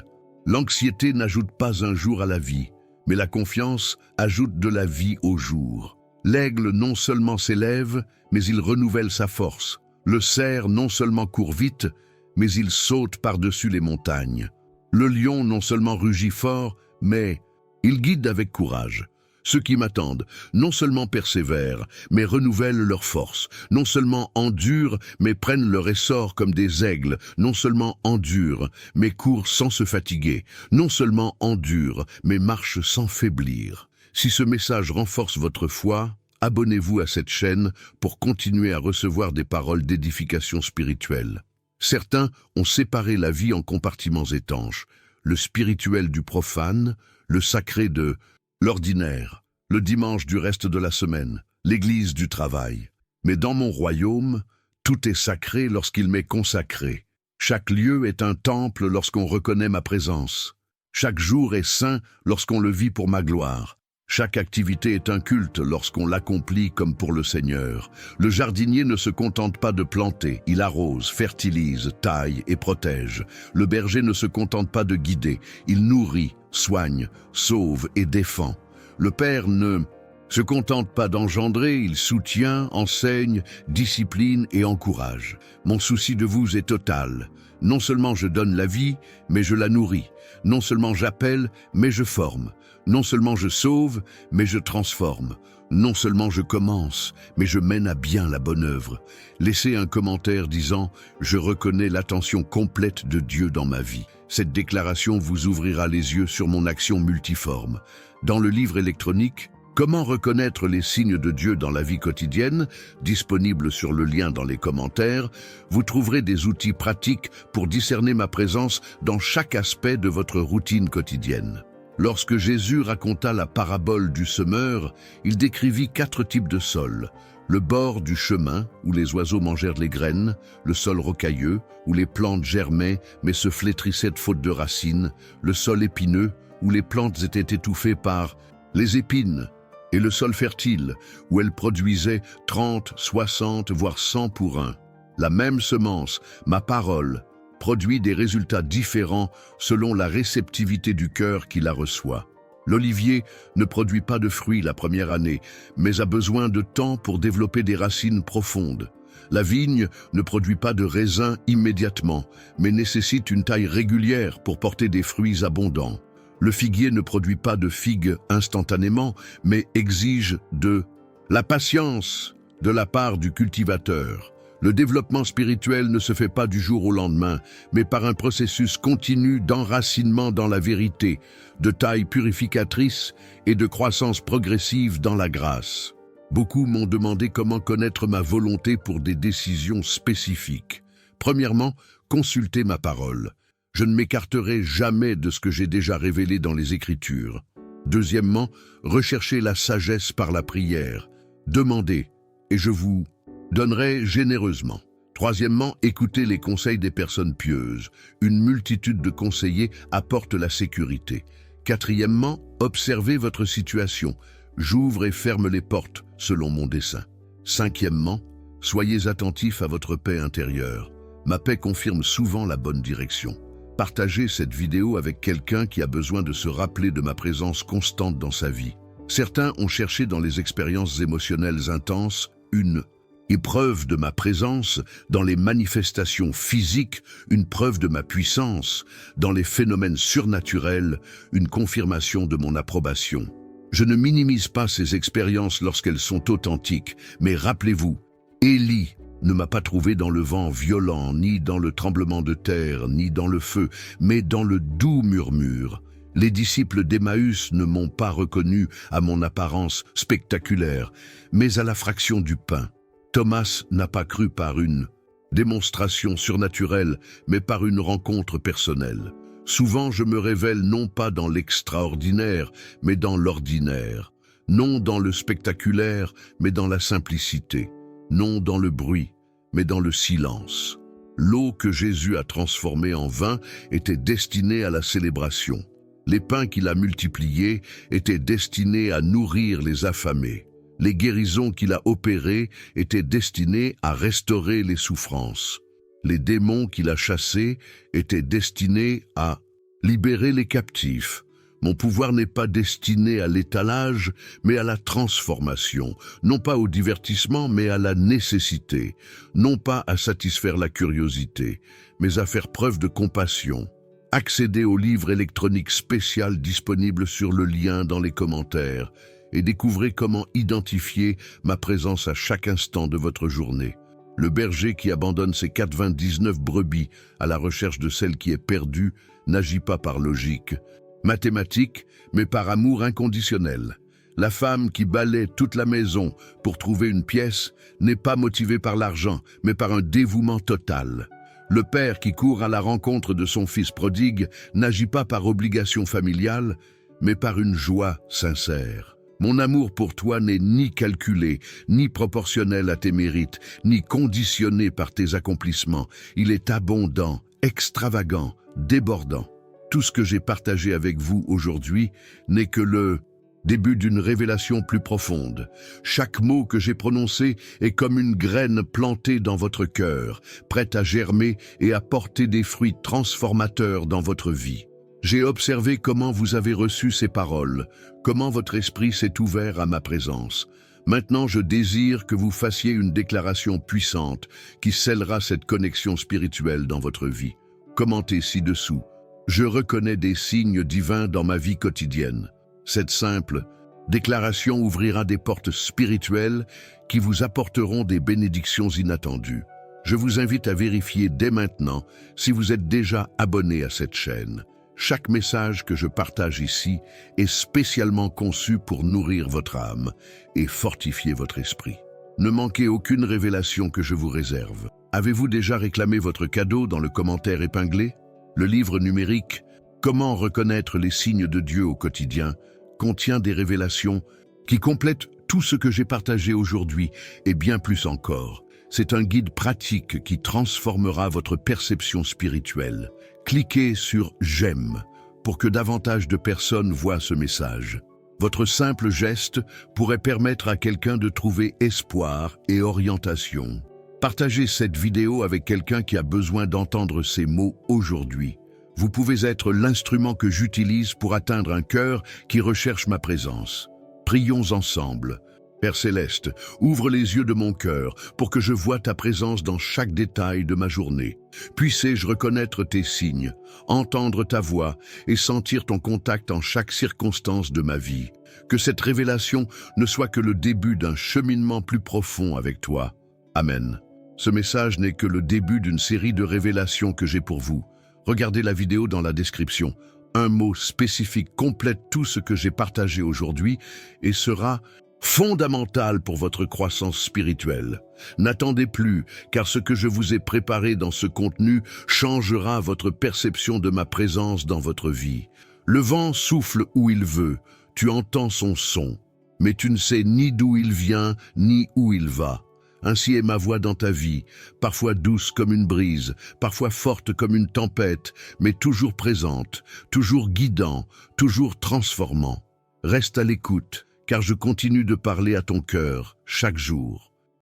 Speaker 1: L'anxiété n'ajoute pas un jour à la vie, mais la confiance ajoute de la vie au jour. L'aigle non seulement s'élève, mais il renouvelle sa force. Le cerf non seulement court vite, mais il saute par-dessus les montagnes. Le lion non seulement rugit fort, mais il guide avec courage. Ceux qui m'attendent non seulement persévèrent, mais renouvellent leur force. Non seulement endurent, mais prennent leur essor comme des aigles. Non seulement endurent, mais courent sans se fatiguer. Non seulement endurent, mais marchent sans faiblir. Si ce message renforce votre foi, abonnez-vous à cette chaîne pour continuer à recevoir des paroles d'édification spirituelle. Certains ont séparé la vie en compartiments étanches, le spirituel du profane, le sacré de l'ordinaire, le dimanche du reste de la semaine, l'église du travail. Mais dans mon royaume, tout est sacré lorsqu'il m'est consacré. Chaque lieu est un temple lorsqu'on reconnaît ma présence. Chaque jour est saint lorsqu'on le vit pour ma gloire. Chaque activité est un culte lorsqu'on l'accomplit comme pour le Seigneur. Le jardinier ne se contente pas de planter, il arrose, fertilise, taille et protège. Le berger ne se contente pas de guider, il nourrit, soigne, sauve et défend. Le Père ne se contente pas d'engendrer, il soutient, enseigne, discipline et encourage. Mon souci de vous est total. Non seulement je donne la vie, mais je la nourris. Non seulement j'appelle, mais je forme. Non seulement je sauve, mais je transforme. Non seulement je commence, mais je mène à bien la bonne œuvre. Laissez un commentaire disant « Je reconnais l'attention complète de Dieu dans ma vie ». Cette déclaration vous ouvrira les yeux sur mon action multiforme. Dans le livre électronique « Comment reconnaître les signes de Dieu dans la vie quotidienne ?» disponible sur le lien dans les commentaires, vous trouverez des outils pratiques pour discerner ma présence dans chaque aspect de votre routine quotidienne. Lorsque Jésus raconta la parabole du semeur, il décrivit 4 types de sols. Le bord du chemin, où les oiseaux mangèrent les graines, le sol rocailleux, où les plantes germaient mais se flétrissaient de faute de racines, le sol épineux, où les plantes étaient étouffées par les épines, et le sol fertile, où elles produisaient 30, 60, voire 100 pour 1. La même semence, ma parole, produit des résultats différents selon la réceptivité du cœur qui la reçoit. L'olivier ne produit pas de fruits la première année, mais a besoin de temps pour développer des racines profondes. La vigne ne produit pas de raisins immédiatement, mais nécessite une taille régulière pour porter des fruits abondants. Le figuier ne produit pas de figues instantanément, mais exige de la patience de la part du cultivateur. Le développement spirituel ne se fait pas du jour au lendemain, mais par un processus continu d'enracinement dans la vérité, de taille purificatrice et de croissance progressive dans la grâce. Beaucoup m'ont demandé comment connaître ma volonté pour des décisions spécifiques. Premièrement, consultez ma parole. Je ne m'écarterai jamais de ce que j'ai déjà révélé dans les Écritures. Deuxièmement, recherchez la sagesse par la prière. Demandez, et je vous donnerai généreusement. Troisièmement, écoutez les conseils des personnes pieuses. Une multitude de conseillers apporte la sécurité. Quatrièmement, observez votre situation. J'ouvre et ferme les portes selon mon dessein. Cinquièmement, soyez attentifs à votre paix intérieure. Ma paix confirme souvent la bonne direction. Partagez cette vidéo avec quelqu'un qui a besoin de se rappeler de ma présence constante dans sa vie. Certains ont cherché dans les expériences émotionnelles intenses une épreuve de ma présence, dans les manifestations physiques, une preuve de ma puissance, dans les phénomènes surnaturels, une confirmation de mon approbation. Je ne minimise pas ces expériences lorsqu'elles sont authentiques, mais rappelez-vous, Élie ne m'a pas trouvé dans le vent violent, ni dans le tremblement de terre, ni dans le feu, mais dans le doux murmure. Les disciples d'Emmaüs ne m'ont pas reconnu à mon apparence spectaculaire, mais à la fraction du pain. Thomas n'a pas cru par une démonstration surnaturelle, mais par une rencontre personnelle. Souvent, je me révèle non pas dans l'extraordinaire, mais dans l'ordinaire. Non dans le spectaculaire, mais dans la simplicité. Non dans le bruit, mais dans le silence. L'eau que Jésus a transformée en vin était destinée à la célébration. Les pains qu'il a multipliés étaient destinés à nourrir les affamés. Les guérisons qu'il a opérées étaient destinées à restaurer les souffrances. Les démons qu'il a chassés étaient destinés à libérer les captifs. Mon pouvoir n'est pas destiné à l'étalage, mais à la transformation, non pas au divertissement, mais à la nécessité, non pas à satisfaire la curiosité, mais à faire preuve de compassion. Accédez au livre électronique spécial disponible sur le lien dans les commentaires et découvrez comment identifier ma présence à chaque instant de votre journée. Le berger qui abandonne ses 99 brebis à la recherche de celle qui est perdue n'agit pas par logique, mathématique, mais par amour inconditionnel. La femme qui balaie toute la maison pour trouver une pièce n'est pas motivée par l'argent, mais par un dévouement total. Le père qui court à la rencontre de son fils prodigue n'agit pas par obligation familiale, mais par une joie sincère. Mon amour pour toi n'est ni calculé, ni proportionnel à tes mérites, ni conditionné par tes accomplissements. Il est abondant, extravagant, débordant. Tout ce que j'ai partagé avec vous aujourd'hui n'est que le début d'une révélation plus profonde. Chaque mot que j'ai prononcé est comme une graine plantée dans votre cœur, prête à germer et à porter des fruits transformateurs dans votre vie. J'ai observé comment vous avez reçu ces paroles, comment votre esprit s'est ouvert à ma présence. Maintenant, je désire que vous fassiez une déclaration puissante qui scellera cette connexion spirituelle dans votre vie. Commentez ci-dessous. Je reconnais des signes divins dans ma vie quotidienne. Cette simple déclaration ouvrira des portes spirituelles qui vous apporteront des bénédictions inattendues. Je vous invite à vérifier dès maintenant si vous êtes déjà abonné à cette chaîne. Chaque message que je partage ici est spécialement conçu pour nourrir votre âme et fortifier votre esprit. Ne manquez aucune révélation que je vous réserve. Avez-vous déjà réclamé votre cadeau dans le commentaire épinglé? Le livre numérique Comment reconnaître les signes de Dieu au quotidien contient des révélations qui complètent tout ce que j'ai partagé aujourd'hui et bien plus encore. C'est un guide pratique qui transformera votre perception spirituelle. Cliquez sur « J'aime » pour que davantage de personnes voient ce message. Votre simple geste pourrait permettre à quelqu'un de trouver espoir et orientation. Partagez cette vidéo avec quelqu'un qui a besoin d'entendre ces mots aujourd'hui. Vous pouvez être l'instrument que j'utilise pour atteindre un cœur qui recherche ma présence. Prions ensemble. Père Céleste, ouvre les yeux de mon cœur pour que je voie ta présence dans chaque détail de ma journée. Puissé-je reconnaître tes signes, entendre ta voix et sentir ton contact en chaque circonstance de ma vie. Que cette révélation ne soit que le début d'un cheminement plus profond avec toi. Amen. Ce message n'est que le début d'une série de révélations que j'ai pour vous. Regardez la vidéo dans la description. Un mot spécifique complète tout ce que j'ai partagé aujourd'hui et sera fondamental pour votre croissance spirituelle. N'attendez plus, car ce que je vous ai préparé dans ce contenu changera votre perception de ma présence dans votre vie. Le vent souffle où il veut, tu entends son son, mais tu ne sais ni d'où il vient, ni où il va. Ainsi est ma voix dans ta vie, parfois douce comme une brise, parfois forte comme une tempête, mais toujours présente, toujours guidant, toujours transformant. Reste à l'écoute, car je continue de parler à ton cœur chaque jour.